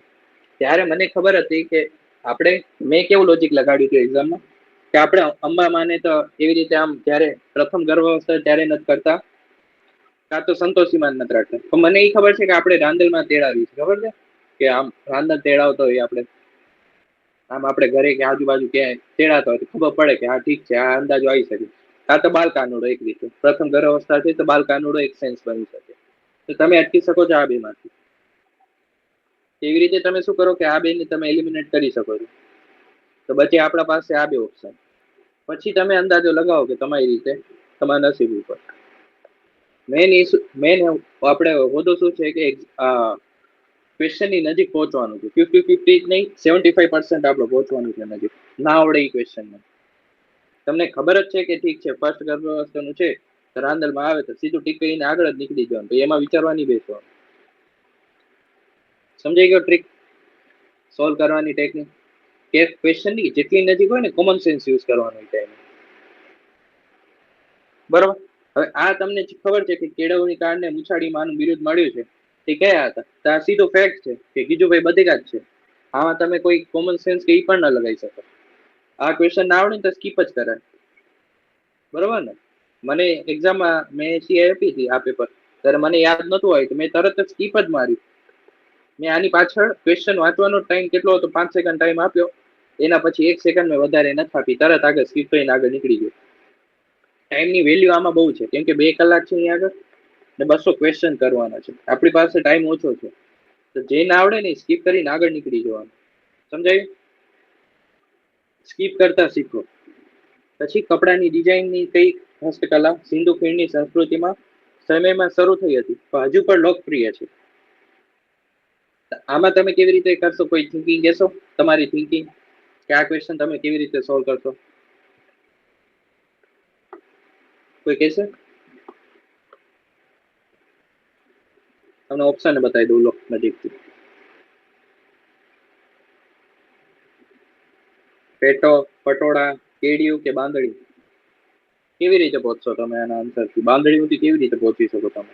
ત્યારે મને ખબર હતી કે આપણે, મેં કેવું લોજિક લગાડ્યું હતું એક્ઝામમાં, કે આપણે અંબા માને તો એવી રીતે આમ જયારે પ્રથમ ગર્ભ અવસ્થા ત્યારે નથી કરતા, કાં તો સંતોષી માન નથી રાખતા. પણ મને એ ખબર છે કે આપણે રાંદલમાં તેડાવી છે, ખબર છે કે આમ રાંદલ તેડાવતો હોય આપણે, આમ આપણે ઘરે કે આજુબાજુ ક્યાંય તેડાતા હોય તો ખબર પડે કે હા ઠીક છે, આ અંદાજો આવી શકે. કાં તો બાલ કાનુડો, એક રીતે પ્રથમ ગર્ભ અવસ્થા છે તો બાલ કાનુડો એક સેન્સ બની શકે, તો તમે અટકી શકો છો આ બે માંથી. એવી રીતે તમે શું કરો કે આ બે ને તમે એલિમિનેટ કરી શકો છો, તો બચે આપણા પાસે આ બે ઓપ્શન. પછી તમે અંદાજો લગાવો કે તમારી રીતે, તમારા નસીબ ઉપર. મેન આપણે હોદો શું છે કે ક્વેશ્ચન ની નજીક પહોંચવાનું છે. 50-50 નહીં, 75% આપણે પહોંચવાનું છે નજીક, ના આવડે એ ક્વેશ્ચન. તમને ખબર જ છે કે ઠીક છે ફર્સ્ટ ગર્ભાવસ્થાનું છે, રાંદલમાં આવે તો સીધું ટીક કરીને આગળ જ નીકળી જવાનું, તો એમાં વિચારવાની બેસવાનું. સમજાઈ ગયો? ટ્રીક સોલ્વ કરવાની ટેકનિક કે ક્વેશ્ચન ની જેટલી નજીક હોય ને કોમન સેન્સ યુઝ કરવાનું ટાઈમ. બરોબર. હવે આ તમને ખબર છે કે કેળવણી કારણે મુછાળી માનું બિરુદ મળ્યું છે, તે કયા હતા? તો આ સીધો ફેક્ટ છે કે ગીજુભાઈ બધેકા જ છે. આમાં તમે કોઈ કોમન સેન્સ કે એ પણ ના લગાવી શકો. આ ક્વેશ્ચન ના આવડે ને તો સ્કીપ જ કરાય. બરોબર ને? મને એક્ઝામમાં મેં એસી આપી હતી આ પેપર, ત્યારે મને યાદ નતું આવ્યું તો મેં તરત જ સ્કીપ જ મારી. મેં આની પાછળ ક્વેશ્ચન વાંચવાનો ટાઈમ કેટલો હતો, 5 સેકન્ડ ટાઈમ આપ્યો, એના પછી 1 સેકન્ડ મેં વધારે નથી આપી, તરત આગળ સ્કીપ કરીને આગળ નીકળી ગયો. ટાઈમની વેલ્યુ આમાં બહુ છે, કેમ કે 2 કલાક છે અહીંયા આગળ ને 200 ક્વેશ્ચન કરવાના છે, આપણી પાસે ટાઈમ ઓછો છે, તો જે ના આવડે ને સ્કીપ કરીને આગળ નીકળી જવાનું. સમજાયું? સ્કીપ કરતા શીખો. પછી કપડાની ડિઝાઇનની કઈ હસ્તકલા સિંધુ ખીણની સંસ્કૃતિમાં સમયમાં શરૂ થઈ હતી પણ હજુ પણ લોકપ્રિય છે? આમાં તમે કેવી રીતે કરશો? કોઈ થિંકિંગ કહેશો? તમારી થિંકિંગ કે આ ક્વેશ્ચન તમે કેવી રીતે સોલ્વ કરશો? કોઈ કહેશે? તમને ઓપ્શન બતાવી દઉં લો નજીકથી. પેટો, પટોળા, કેડિયું કે બાંદડી? કેવી રીતે પહોંચશો તમે આના આન્સરથી? બાંદડીથી કેવી રીતે પહોંચી શકો તમે?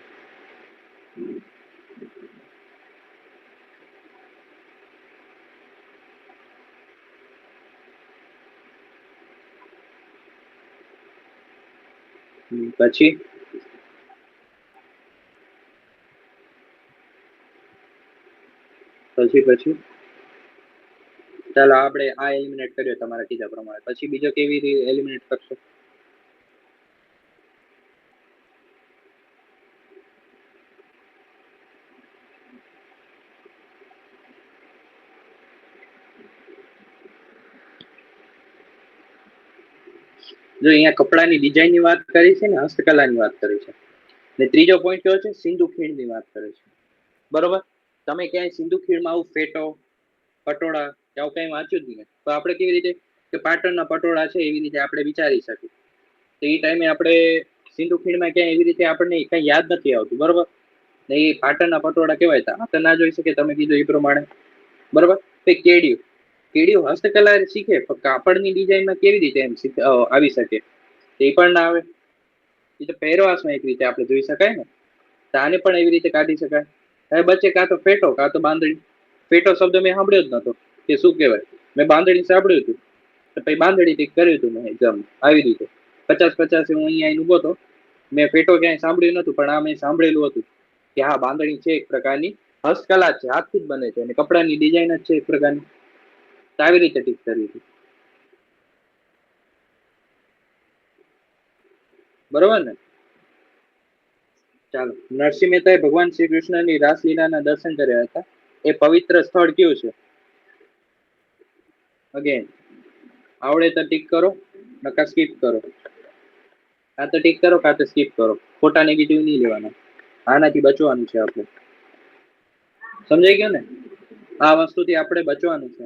પછી પછી પછી ચાલો આપણે આ એલિમિનેટ કર્યો તમારા કીધા પ્રમાણે, પછી બીજો કેવી રીતે એલિમિનેટ કરશો? જો અહીંયા કપડાની ડિઝાઇનની વાત કરી છે ને હસ્તકલાની વાત કરી છે, ને ત્રીજો પોઈન્ટ કયો છે? સિંધુ ખીણની વાત કરે છે. બરોબર. તમે ક્યાંય સિંધુ ખીણમાં આવું ફેટો, પટોળા આવું કઈ વાંચ્યું જ નહીં, તો આપણે કેવી રીતે કે પાટણના પટોળા છે એવી રીતે આપણે વિચારી શકીએ. તો એ ટાઈમે આપણે સિંધુ ખીણમાં ક્યાંય એવી રીતે આપણને કઈ યાદ નથી આવતું. બરોબર. ને એ પાટણના પટોળા કહેવાય હતા, તો ના જોઈ શકે તમે કીધું એ પ્રમાણે. બરોબર. તો કેડિયું, કેડિયું હસ્તકલા શીખે પણ કાપડની ડિઝાઇનમાં કેવી રીતે એમ આવી શકે? એ પણ ના આવે. એ તો પહેરવાશમાં એક રીતે આપણે જોઈ શકાય ને, તો આને પણ એવી રીતે કાઢી શકાય. હવે બચ્ચે કાં તો ફેટો કાં તો બાંધણી. ફેટો શબ્દ મેં સાંભળ્યો જ નતો કે શું કહેવાય. મેં બાંધણી સાંભળ્યું હતું, તો પછી બાંધણી કર્યું હતું મેં એક્ઝામ આવી રીતે 50-50 હું અહીંયા ઉભો હતો. મેં ફેટો ક્યાંય સાંભળ્યું નતું, પણ આ મેં સાંભળેલું હતું કે હા બાંધણી છે એક પ્રકારની હસ્તકલા છે, હાથથી જ બને છે અને કપડાની ડિઝાઇન જ છે એક પ્રકારની. તો આવી રીતે ટીક કરી હતી. બરોબર ને? ચાલો. નરસિંહ મહેતાએ ભગવાન શ્રી કૃષ્ણની રાસલીલાના દર્શન કર્યા હતા. એ પવિત્ર સ્થળ કયું છે? અગેન આવડે તો ટીક કરો, નકા સ્કીપ કરો. કાં તો ટીક કરો કાં તો સ્કીપ કરો. ખોટા નેગેટિવ નહીં લેવાના. આનાથી બચવાનું છે આપણે. સમજાઈ ગયું ને? આ વસ્તુથી આપણે બચવાનું છે.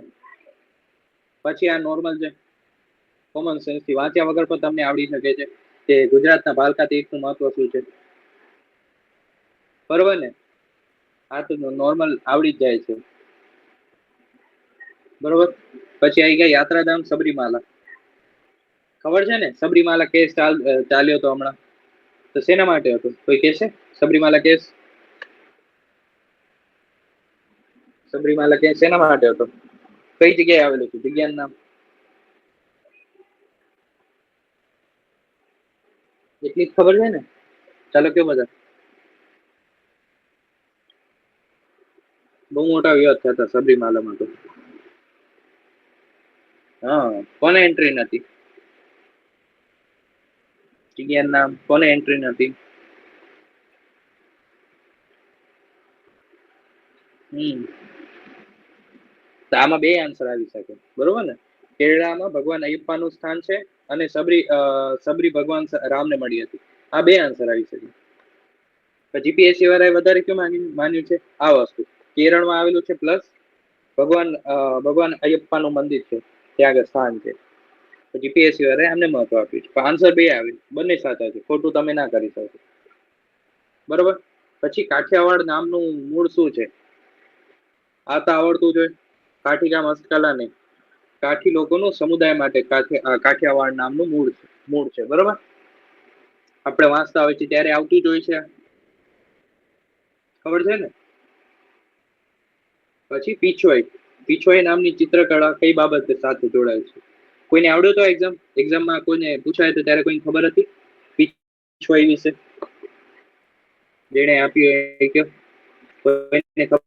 પછી આ નોર્મલ છે, કોમન સેન્સ થી વાંચ્યા વગર પણ તમને આવડી શકે છે કે ગુજરાતના ભાલકા તીર્થનું મહત્વ શું છે. બરોબર ને? આ તો નોર્મલ આવડી જ જાય છે. બરોબર. પછી આવી ગયા યાત્રાધામ સબરીમાલા. ખબર છે ને સબરીમાલા કેસ ચાલ્યો હતો હમણાં, તો શેના માટે હતો કોઈ કહેશે? સબરીમાલા કેસ, સબરીમાલા કેસ શેના માટે હતો? કઈ જગ્યાએ આવેલું હતું? જગ્યાનું નામ એટલી જ ખબર છે ને? ચાલો કયો બધા. બહુ મોટા વિવાદ થતા સબરીમાલામાં તો. હા, કોને એન્ટ્રી નથી? જગ્યાનું નામ, કોને એન્ટ્રી નથી? તો આમાં બે આન્સર આવી શકે. બરોબર ને? કેરળામાં ભગવાન અયપ્પાનું સ્થાન છે અને સબરી ભગવાન રામને મળી હતી. આ બે આન્સર આવી શકે. જીપીએસસી વાળાએ વધારે કેમ માન્યું છે આ વસ્તુ? કેરળમાં આવેલું છે, પ્લસ ભગવાન અયપ્પાનું મંદિર છે, ત્યાં આગળ સ્થાન છે. જીપીએસસી વાળાએ આમને મહત્વ આપ્યું છે. પણ આન્સર બે આવે, બંને સાચા છે. ખોટું તમે ના કરી શકો. બરોબર. પછી કાઠિયાવાડ નામનું મૂળ શું છે? આ તો આવડતું જોઈએ. કાઠીગામ હસ્તકલા નહીં, કાઠી લોકોનું સમુદાય માટે કાઠિયાવાડ નામનું મૂળ છે. બરોબર. આપણે વાંચતા હોય છે ત્યારે આવતું જ હોય છે. ખબર છે ને? પછી પીછોઈ નામની ચિત્રકળા કઈ બાબત સાથે જોડાય છે? કોઈને આવડ્યું તો એક્ઝામમાં કોઈને પૂછાય તો ત્યારે કોઈને ખબર હતી પીછોઈ વિશે? જેને આપ્યું કે કોઈને ખબર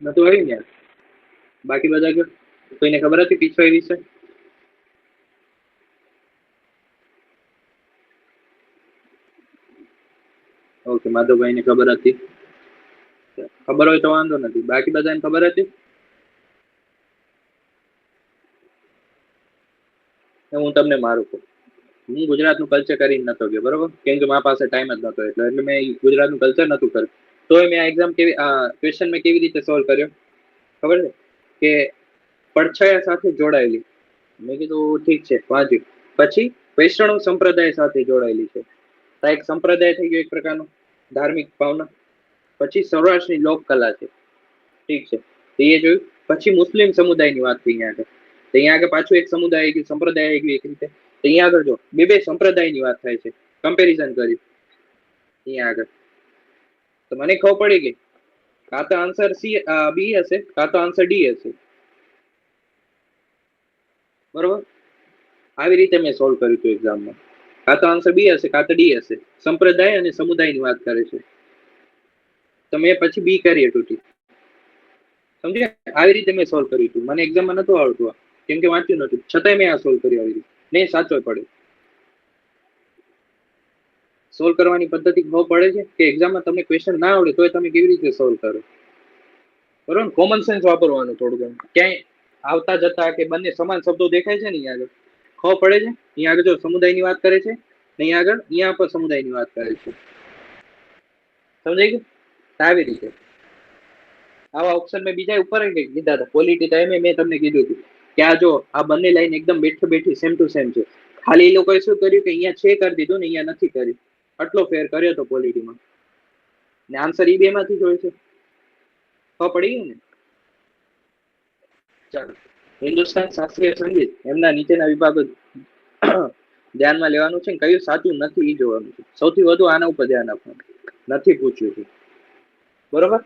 નતું આવ્યું ને? બાકી બધા કયો, કોઈને ખબર હતી પીછોઈ વિશે? ઓકે, માધવભાઈ ને ખબર હતી. ખબર હોય તો વાંધો નથી. બાકી બધાને ખબર હતી? હું તમને મારું કહું. હું ગુજરાતનું કલ્ચર કરીને નતો ગયો. બરોબર. કેમ કે મારા પાસે ટાઈમ જ નતો, એટલે મેં ગુજરાતનું કલ્ચર નતું કર્યું. તોય મેં એક્ઝામ ક્વેશ્ચન મેં કેવી રીતે સોલ્વ કર્યો ખબર છે? કે પડછાયા સાથે જોડાયેલી. મેં કીધું ઠીક છે, વાંચ્યું. પછી વૈષ્ણવ સંપ્રદાય સાથે જોડાયેલી છે. આ એક સંપ્રદાય થઈ ગયો એક પ્રકારનો, ધાર્મિક ભાવના. પછી સૌરાષ્ટ્રની લોક કલા છે. ઠીક છે, તો એ જોયું. પછી મુસ્લિમ સમુદાયની વાત થઈ અહીંયા આગળ. તો અહીંયા આગળ પાછું એક સમુદાય આવી ગયું, સંપ્રદાય આવી ગયું એક રીતે. તો અહીંયા આગળ જો બે સંપ્રદાયની વાત થાય છે, કમ્પેરિઝન કર્યું અહીંયા આગળ. તો મને ખબર પડી ગઈ, કાં તો આન્સર બી હશે કાં તો આન્સર ડી હશે. બરોબર. આવી રીતે મેં સોલ્વ કર્યું હતું એક્ઝામમાં. કાં તો આન્સર બી હશે કાં તો ડી હશે. સંપ્રદાય અને સમુદાયની વાત કરે છે, તો મેં પછી બી કરી હતું. સમજ્યા? આવી રીતે મેં સોલ્વ કર્યું હતું. મને એક્ઝામમાં નતું આવડતું, કેમ કે વાંચ્યું નતું, છતાંય મેં આ સોલ્વ કર્યું આવી રીતે. નહીં સાચો પડ્યો. સોલ્વ કરવાની પદ્ધતિ ખબર પડે છે કે એક્ઝામમાં તમને ક્વેશ્ચન ના આવડે તોય તમે કેવી રીતે સોલ્વ કરો. બરોબર, કોમન સેન્સ વાપરવાનું થોડું ઘણું. ક્યાંય આવતા જતા કે બંને સમાન શબ્દો દેખાય છે ને અહીંયા આગળ, ખબર પડે છે. અહીંયા આગળ જો સમુદાયની વાત કરે છે, અહીંયા આગળ અહીંયા પર સમુદાયની વાત કરે છે. સમજાઈ ગયું? આવી રીતે આવા ઓપ્શન મેં બીજા ઉપર કીધા હતા. પોલિટી ટાઈમે મેં તમને કીધું હતું કે આ જો આ બંને લાઈન એકદમ બેઠી બેઠી સેમ ટુ સેમ છે. ખાલી એ લોકોએ શું કર્યું કે અહીંયા છે કરી દીધું ને અહીંયા નથી કર્યું. આટલો ફેર કર્યો હતો પોલિટીમાં. ને આન્સર ઈ બે માંથી જ હોય છે. ખબર પડી ગયું ને? ચાલો, હિન્દુસ્તાન શાસ્ત્રીય સંગીત એમના નીચેના વિભાગો ધ્યાનમાં લેવાનું છે. કયું સાચું નથી એ જોવાનું છે. સૌથી વધુ આના ઉપર ધ્યાન આપવાનું. નથી પૂછ્યું છે, બરોબર?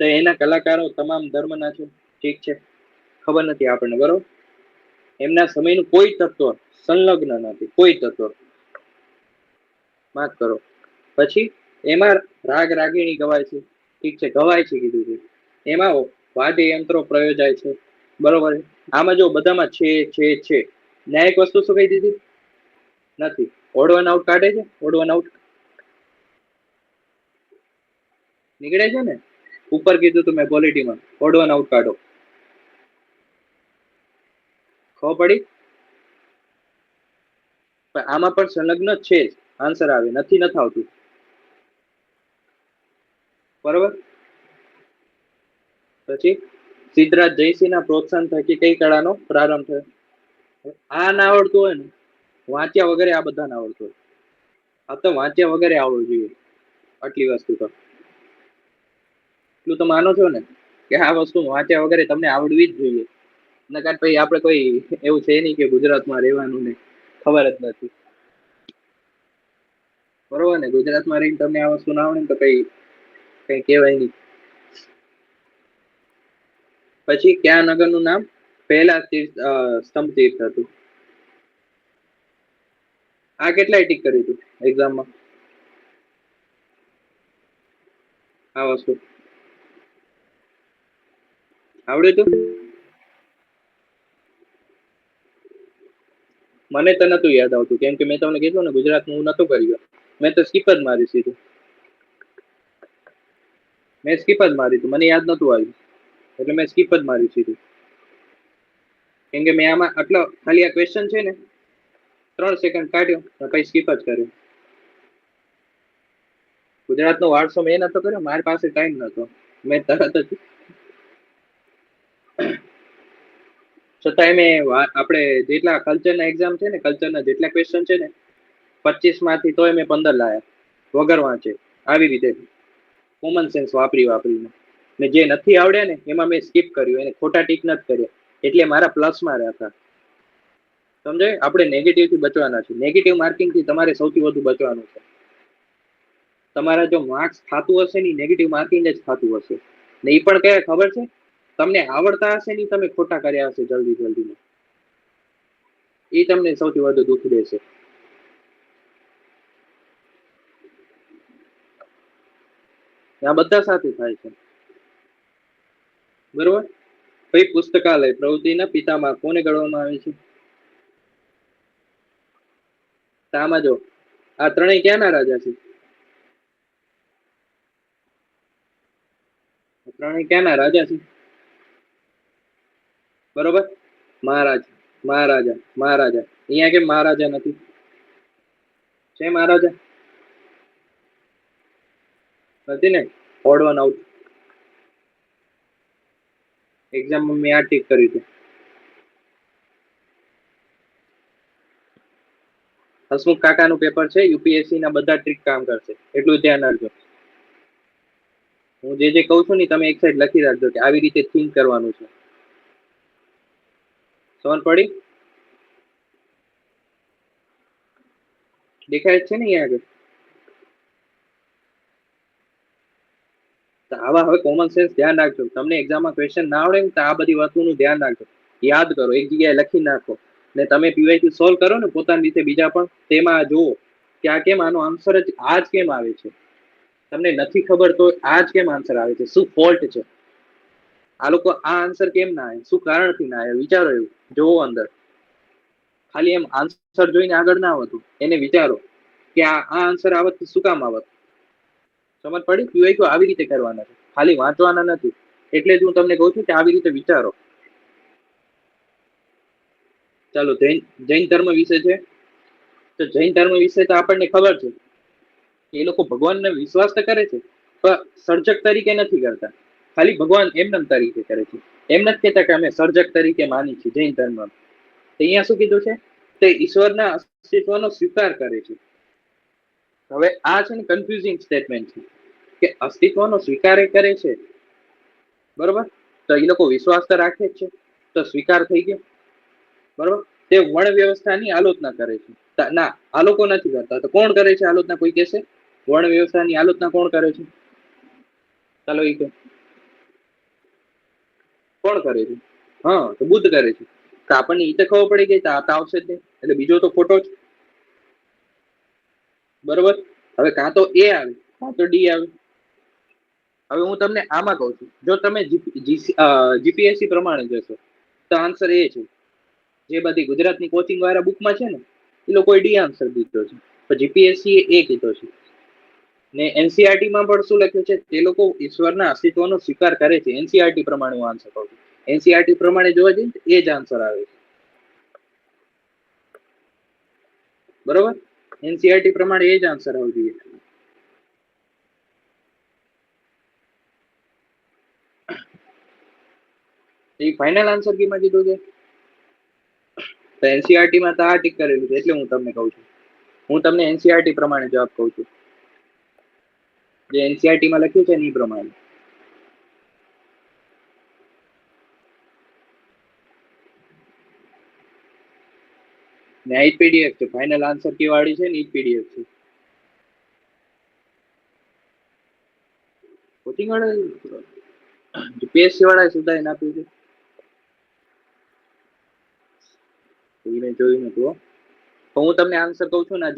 તો એના કલાકારો તમામ ધર્મના છે, ઠીક છે, ખબર નથી આપણને, બરોબર? એમના સમયનું કોઈ તત્વ સંલગ્ન નથી, કોઈ તત્વ. માફ કરો. પછી એમાં રાગ રાગીણી ગવાય છે, ઠીક છે, ગવાય છે કીધું છે. એમાં વાદ્ય યંત્રો પ્રયોજાય છે, બરોબર? આમાં જો બધામાં છે. ન્યાયિક વસ્તુ શું કહી દીધી? નથી. ઓડ વન આઉટ કાઢે છે? ઓડ વન આઉટ નીકળે છે ને? ઉપર કીધું તું મેં પોલિટીમાં ઓડ વન આઉટ કાઢો. ખબર પડી? આમાં પણ સંલગ્ન છે જ. આન્સર આવે, નથી આવતું, બરોબર? પછી સિદ્ધરાજ જયસિંહ ના પ્રોત્સાહન થકી કઈ કળાનો પ્રારંભ થયો? આ ના આવડતું હોય ને, વાંચ્યા વગેરે આ બધા ના આવડતું હોય. આ તો વાંચ્યા વગેરે આવડવું જોઈએ આટલી વસ્તુ તો. એટલું તો માનો છો ને કે આ વસ્તુ વાંચ્યા વગેરે તમને આવડવી જ જોઈએ. નકર પછી આપણે કોઈ એવું છે નહીં કે ગુજરાતમાં રહેવાનું ને ખબર જ નથી, બરોબર ને? ગુજરાતમાં રહીને તમને આ વસ્તુ ના આવડે ને તો કઈ કહેવાય નહીં. પછી કયા નગરનું નામ પહેલા સ્તંભ તીર્થ હતું? આ કેટલાય ટીક કર્યું હતું એક્ઝામમાં આ વસ્તુ? આવડ્યું હતું? મને તો નતું યાદ આવતું, કેમ કે મેં તમને કીધું ને ગુજરાતનું હું નતું કર્યું. મેં તો સ્કીપ જ મારી સીધું. મેં સ્કીપ જ મારી હતું, મને યાદ નતું આવ્યું એટલે મેં સ્કીપ જ મારી સીધું. કેમ કે મેં આમાં આટલો ખાલી આ ક્વેશ્ચન છે ને 3 સેકન્ડ કાઢ્યો પછી સ્કીપ જ કર્યો. ગુજરાતનો વારસો મેં નતો કર્યો, મારી પાસે ટાઈમ નતો, મેં તરત જ છતાંય મેં આપણે જેટલા કલ્ચરના એક્ઝામ છે ને, કલ્ચરના જેટલા ક્વેશ્ચન છે ને 25 માંથી તોય મેં 15 લાયા વગર વાંચે. આવી રીતે કોમન સેન્સ વાપરીને. ને જે નથી આવડ્યા ને એમાં મેં સ્કીપ કર્યું, એને ખોટા ટીક નથી કર્યા, એટલે મારા પ્લસમાં રહ્યા. સમજાય? આપણે નેગેટિવ થી બચવાના છે. નેગેટિવ માર્કિંગ થી તમારે સૌથી વધુ બચવાનું છે. તમારા જો માર્ક્સ થતું હશે ને નેગેટિવ માર્કિંગ જ થતું હશે ને. એ પણ કયા ખબર છે? તમને આવડતા હશે ને તમે ખોટા કર્યા હશે જલ્દીમાં. એ તમને સૌથી વધુ દુઃખ દેશે. આ બધા સાથે થાય છે, બરોબર? કઈ પુસ્તકાલય પ્રવૃત્તિના પિતામાં કોને ગણવામાં આવે છે? આમાં જો આ ત્રણેય ક્યાંના રાજા છે? ત્રણેય ક્યાંના રાજા છે? બરોબર, મહારાજા. અહીંયા કેમ મહારાજા નથી? છે મહારાજા? નથી ને? Odd one out. એક્ઝામમાં મેં આ ટીક કર્યું હતું. હસમુખ કાકાનું પેપર છે, યુપીએસસી ના બધા ટ્રીક કામ કરશે, એટલું ધ્યાન રાખજો. હું જે કહું છું ને તમે એક સાઈડ લખી રાખજો કે આવી રીતે થિંક કરવાનું છે. સમજ પડી? દેખાય છે ને અહીંયા આગળ? આવા હવે કોમન સેન્સ ધ્યાન રાખજો. તમને એક્ઝામમાં ક્વેશ્ચન ના આવડે ને તો આ બધી વસ્તુનું ધ્યાન રાખજો, યાદ કરો, એક જગ્યાએ લખી નાખો ને તમે પીવાયક્યુ સોલ્વ કરો ને પોતાની રીતે બીજા પણ, તેમાં જુઓ કે આ કેમ આનો આન્સર જ આ જ કેમ આવે છે. તમને નથી ખબર તો આ જ કેમ આન્સર આવે છે, શું ફોલ્ટ છે? આ લોકો આ આન્સર કેમ ના આવે, શું કારણથી ના આવે? વિચારો, એવું જોવો અંદર. ખાલી એમ આન્સર જોઈને આગળ ના આવતું, એને વિચારો કે આ આન્સર આવત શું કામ આવત. સમજ પડી? પીવાયક્યુ આવી રીતે કરવાના છે. ખાલી વાંચવાના નથી. એટલે જ હું તમને કહું છું કે આવી રીતે વિચારો. ચાલો, જૈન ધર્મ વિશે છે. તો જૈન ધર્મ વિશે તો આપણને ખબર છે કે એ લોકો ભગવાનને વિશ્વાસ તો કરે છે, પણ સર્જક તરીકે નથી કરતા. ખાલી ભગવાન એમનેમ તરીકે કરે છે. એમ નથી કહેતા કે અમે સર્જક તરીકે માની છીએ જૈન ધર્મ. તો અહીંયા શું કીધું છે? તે ઈશ્વરના અસ્તિત્વનો સ્વીકાર કરે છે. હવે આ છે ને કન્ફ્યુઝિંગ સ્ટેટમેન્ટ છે કે અસ્તિત્વનો સ્વીકાર કરે છે, બરોબર? તો એ લોકો વિશ્વાસ તો રાખે જ છે, તો સ્વીકાર થઈ ગયો, બરોબર? તે વર્ણ વ્યવસ્થાની આલોચના કરે છે. ના, આ લોકો નથી કરતા. તો કોણ કરે છે આલોચના? કોઈ કહેશે વર્ણ વ્યવસ્થાની આલોચના કોણ કરે છે? ચાલો એ કોણ કરે છે? હા, તો બુદ્ધ કરે છે. તો આપણને એ તો ખબર પડી ગઈ, તો આવશે જ નહીં. એટલે બીજો તો ખોટો જ, બરોબર? હવે કાં તો એ આવે, કાં તો ડી આવે. હવે હું તમને આમાં કહું છું, જો તમે જીપીએસસી પ્રમાણે જશો તો આન્સર એ છે. જે બધી ગુજરાતની કોચિંગ વાળા બુકમાં છે ને, એ લોકોએ ડી આન્સર દીધો છે, તો જીપીએસસી એ કીધો છે. ને એનસીઆરટી માં પણ શું લખ્યું છે? તે લોકો ઈશ્વરના અસ્તિત્વનો સ્વીકાર કરે છે. એનસીઆરટી પ્રમાણે હું આન્સર કહું છું. એનસીઆરટી પ્રમાણે જોવા જઈએ તો એ જ આન્સર આવે છે, બરોબર? એનસીઆરટી પ્રમાણે એ જ આન્સર આવવું જોઈએ. એ ફાઇનલ આન્સર કેમાં કીધું છે? તો એનસીઆરટી માં તો આ ટીક કરેલું છે, એટલે હું તમને કહું છું. હું તમને એનસીઆરટી પ્રમાણે જવાબ કહું છું. જે એનસીઆરટી માં લખ્યું છે ને એ પ્રમાણે. ને આ પીડીએફ છે. ફાઇનલ આન્સર કી વાળી છે ને એ પીડીએફ છે. કોચિંગ વાળા જીપીએસસી વાળા સુધારીને આપ્યું છે. મેં જોયું નતું. તો હું તમને આન્સર કહું છું ને,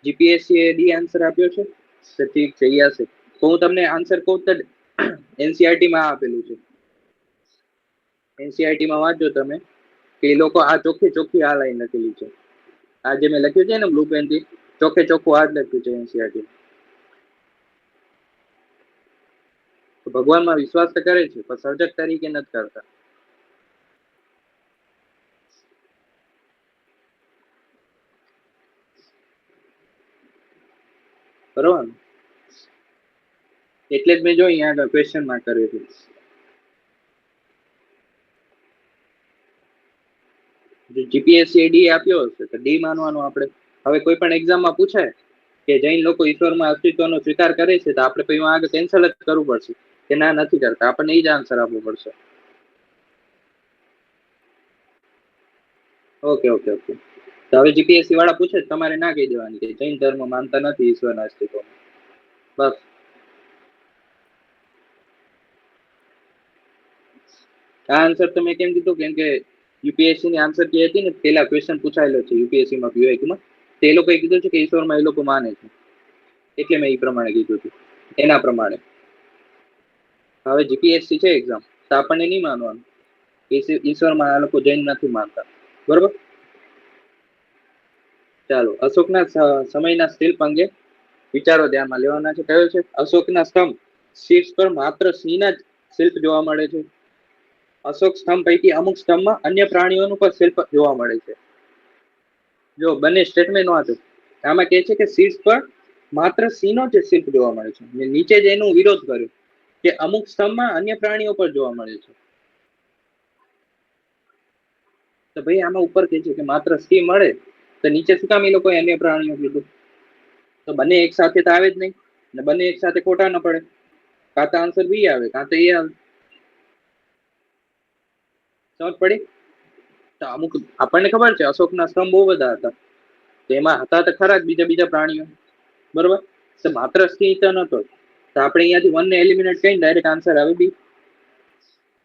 જીપીએસસી એ ડી આન્સર આપ્યો છે. ઠીક છે, એ હશે. તો હું તમને આન્સર કહું તો એનસીઆરટી માં આપેલું છે. એનસીઆરટી માં વાંચો તમે કે એ લોકો આ ચોખ્ખી આ લાઈન લખેલી છે. આ જે મેં લખ્યું છે ને બ્લુ પેન થી, ચોખ્ખું આ જ લખ્યું છે એનસીઆરટી. તો ભગવાનમાં વિશ્વાસ તો કરે છે, પણ સર્જક તરીકે નથી કરતા. બરોબર? એટલે જ મેં જો અહીંયા આગળ ક્વેશ્ચન માર્ક કર્યો છે. જીપીએસસી ડી આપ્યો હશે તો ડી માનવાનું આપણે. હવે કોઈ પણ એક્ઝામમાં પૂછાય કે જૈન લોકો ઈશ્વરમાં અસ્તિત્વનો સ્વીકાર કરે છે, તો આપણે પછી આગળ કેન્સલ જ કરવું પડશે કે ના, નથી કરતા. આપણને એ જ આન્સર આપવો પડશે. Okay okay okay. તો હવે જીપીએસસી વાળા પૂછે તમારે ના કહી દેવાની કે જૈન ધર્મ માનતા નથી ઈશ્વરના અસ્તિત્વમાં. બસ. આ આન્સર તો મેં કેમ કીધું? કેમ કે યુપીએસસી ની આન્સર કી હતી ને, પેલા ક્વેશ્ચન પૂછાયેલો છે યુપીએસસી માં પીવાયક્યુમાં. તે લોકોએ કીધું છે કે ઈશ્વરમાં એ લોકો માને છે, એટલે મેં એ પ્રમાણે કીધું હતું. એના પ્રમાણે હવે જીપીએસસી છે એક્ઝામ, તો આપણને નહીં માનવાનું ઈશ્વરમાં આ લોકો જૈન નથી માનતા, બરોબર? ચાલો, અશોકના સમયના શિલ્પ અંગે વિચારો ધ્યાનમાં લેવાના છે. કયો છે? અશોકના સ્તંભ શીર્ષ પર માત્ર સિંહના જ શિલ્પ જોવા મળે છે. અશોક સ્તંભ પૈકી અમુક સ્તંભમાં અન્ય પ્રાણીઓનું પણ શિલ્પ જોવા મળે છે. જો બંને સ્ટેટમેન્ટ વાંચો. આમાં કહે છે કે શીર્ષ પર માત્ર સિંહનો જ શિલ્પ જોવા મળે છે. નીચે જ એનો વિરોધ કર્યો કે અમુક સ્તંભમાં અન્ય પ્રાણીઓ પર જોવા મળે છે. તો ભાઈ આમાં ઉપર કહે છે કે માત્ર સિંહ મળે, તો નીચે શું કામ એ લોકો અન્ય પ્રાણીઓ કીધું? તો બંને એક સાથે તો આવે જ નહીં, ને બંને એક સાથે ખોટા ન પડે. કાં તો આન્સર બી આવે, કાં તો એ આવે. સમજ પડી? તો અમુક આપણને ખબર છે અશોકના સ્તંભ બહુ બધા હતા, તેમાં હતા તો ખરા જ બીજા પ્રાણીઓ, બરોબર? તો માત્ર સિંહ તો નતો. તો આપણે અહીંયાથી વન ને એલિમિનેટ કરીને ડાયરેક્ટ આન્સર આવે બી.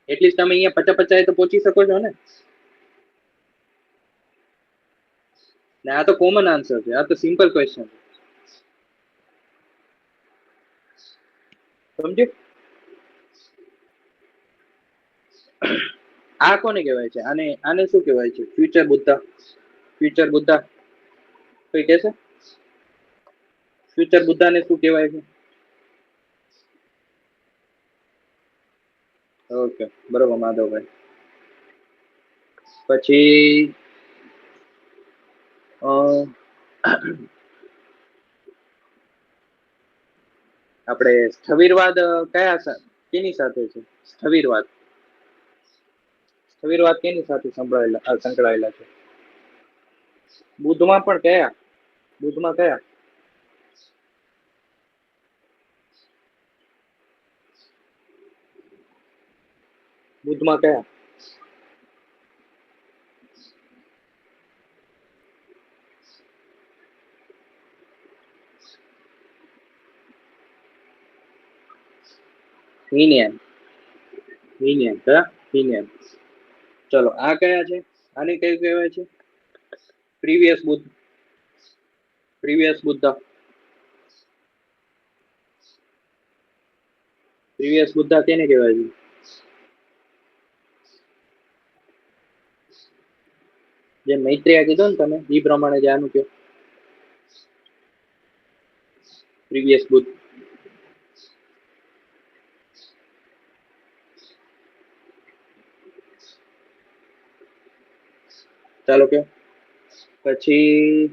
એટલીસ્ટ તમે અહીંયા 50-50 તો પહોંચી શકો છો ને. આ તો કોમન આન્સર છે, આ તો સિમ્પલ ક્વેશ્ચન છે. સમજ્યું? આ કોને કહેવાય છે? આને શું કહેવાય છે? ફ્યુચર બુદ્ધા. ફ્યુચર બુદ્ધા કોઈ કહેશે? ફ્યુચર બુદ્ધાને શું કહેવાય છે? ઓકે, બરોબર માધવભાઈ. પછી અ, આપણે સ્થવિરવાદ કેની સાથે છે? સ્થવિરવાદ સ્થવિરવાદ કેની સાથે સંકળાયેલા છે? બુદ્ધમાં પણ કયા? બુદ્ધમાં કયા? બુદ્ધમાં કયા? હિનયાન. હિનયાન કયા? હિનયાન. ચલો આ કયા છે? આને કયું કહેવાય છે? Previous Buddha. Previous Buddha. Previous Buddha કેને કહેવાય છે? જે મૈત્રેય કીધું ને તમે એ પ્રમાણે જે આનું કયો પ્રીવિયસ બુદ્ધ. ચાલો કે પછી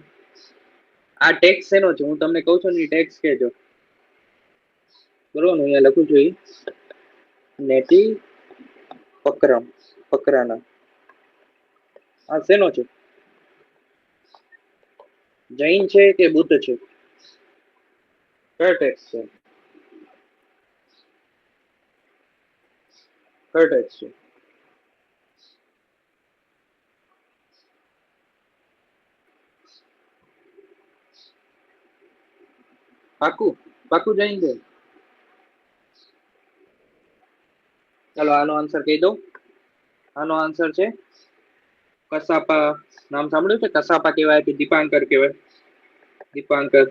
આ ટેક્સ શેનો છે? હું તમને કહું છું ને ટેક્સ કેજો. બરોબર, હું અહીંયા લખું છું. નેતિ પકરમ પકરાના આ શેનો છે? જૈન છે કે બુદ્ધ છે? કયો ટેક્સ છે? કયો ટેક્સ છે? પાકું પાકું જૈન છે? ચાલો આનો આન્સર કહી દઉં. આનો આન્સર છે કસાપા. નામ સાંભળ્યું છે? કસાપા કહેવાય કે દીપાંકર કહેવાય? દીપાંકર.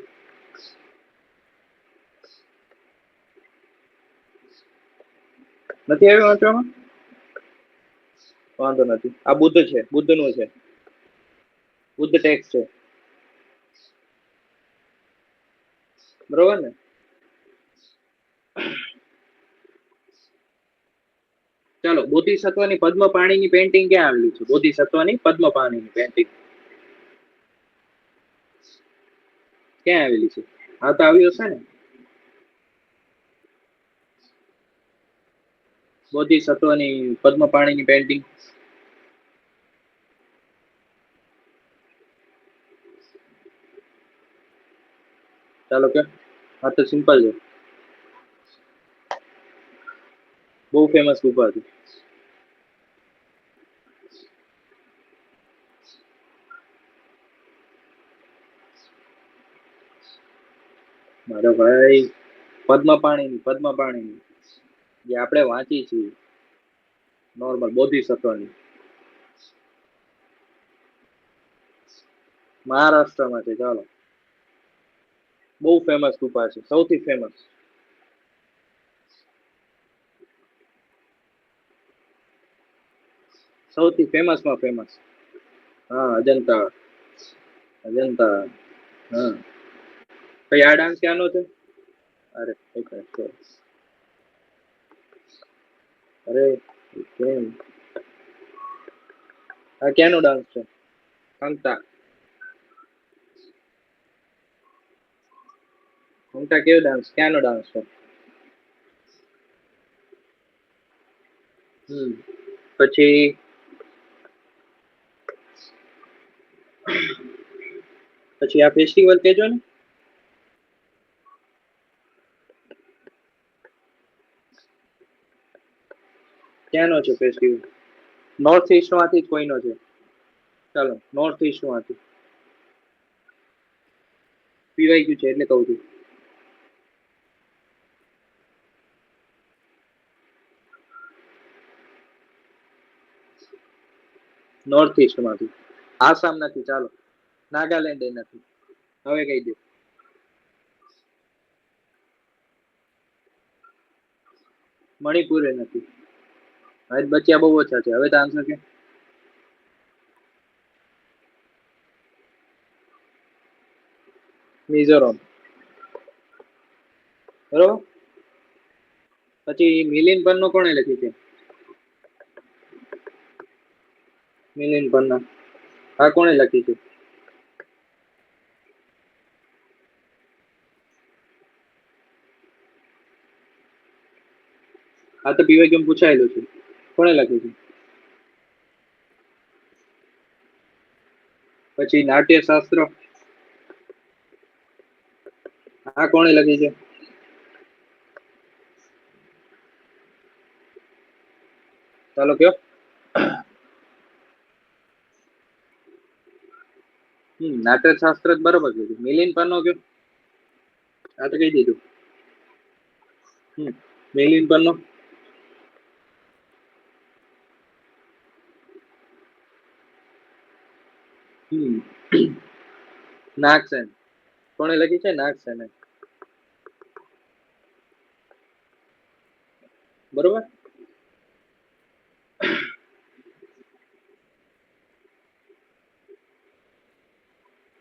નથી આવ્યો વાંચવામાં? વાંધો નથી. આ બુદ્ધ છે, બુદ્ધ નું છે. બુદ્ધ ટેક્સ છે. બરોબર ને? ચાલો, બોધિસત્વની પદ્મપાણીની પેન્ટિંગ ક્યાં આવેલી છે? બોધિસત્વની પદ્મપાણીની પેન્ટિંગ ક્યાં આવેલી છે? આ તો આવી હશે ને? બોધિસત્વની પદ્મપાણીની પેન્ટિંગ. ચાલો કે આ તો સિમ્પલ છે. બહુ ફેમસ ગુફા છે. મારો ભાઈ પદ્મપાણીની જે આપણે વાંચી છીએ નોર્મલ બોધિસત્વની. મહારાષ્ટ્રમાં છે. ચાલો, બહુ ફેમસ ગુફા છે, સૌથી ફેમસ. સૌથી ફેમસમાં ફેમસ. હા, અજંતા. અજંતા. હા. કઈ આ ડાન્સ ક્યાંનો છે? અરે એક મિનિટ. અરે કેમ આ ક્યાંનો ડાન્સ છે? કંગતા. કંગતા કેવો ડાન્સ? ક્યાંનો ડાન્સ છે? પછી પછી આ ફેસ્ટિવલ કેજો ને. ક્યાંનો છે ફેસ્ટિવલ? નોર્થ ઈસ્ટ માંથી જ કોઈનો છે. ચાલો, નોર્થ ઈસ્ટ માંથી પીવાઈ ગયું છે એટલે કઉ છું. નોર્થ ઈસ્ટ માંથી. આસામ નથી. ચાલો, નાગાલેન્ડ એ નથી. હવે કહી દે. મણિપુર એ નથી. હવે બચ્યા બહુ ઓછા છે. હવે તો આન્સર કે મિઝોરમ. બરોબર. પછી મિલિન પન્નો કોણે લખી છે? મિલિંદ પન્ના. આ કોણે લખી છે? આ તો પીવાય કેમ પૂછાયેલું છે. કોણે લખ્યું છે? પછી નાટ્યશાસ્ત્ર, આ કોણે લખી છે? ચાલો કયો. નાટ્યશાસ્ત્ર જ બરોબર કીધું. મિલિંદ પન્નો કયો. આ તો કહી દીધું. મિલિંદ પન્નો. નાગસેન, કોણે લખી છે? નાગસેને. બરોબર.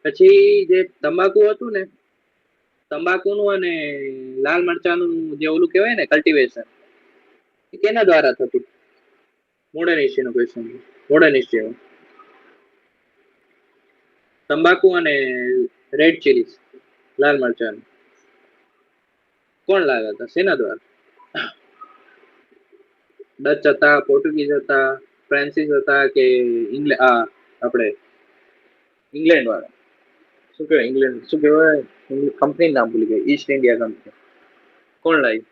પછી જે તમાકુ હતું ને, તંબાકુનું અને લાલ મરચાનું જે ઓલું કહેવાય ને કલ્ટિવેશન, એ કેના દ્વારા થતું? મોડર્ન હિસ્ટ્રીનો ક્વેશ્ચન. Modern history. તંબાકુ અને રેડ ચીલીસ, લાલ મરચાં, કોણ લાવ્યા હતા? શેના દ્વારા? ડચ હતા, પોર્ટુગીઝ હતા, ફ્રાન્સિસ હતા કે આપણે ઇંગ્લેન્ડ વાળા? શું કહેવાય ઇંગ્લેન્ડ? શું કહેવાય કંપની નામ ભૂલી ગઈ. East India company. કોણ લાવી?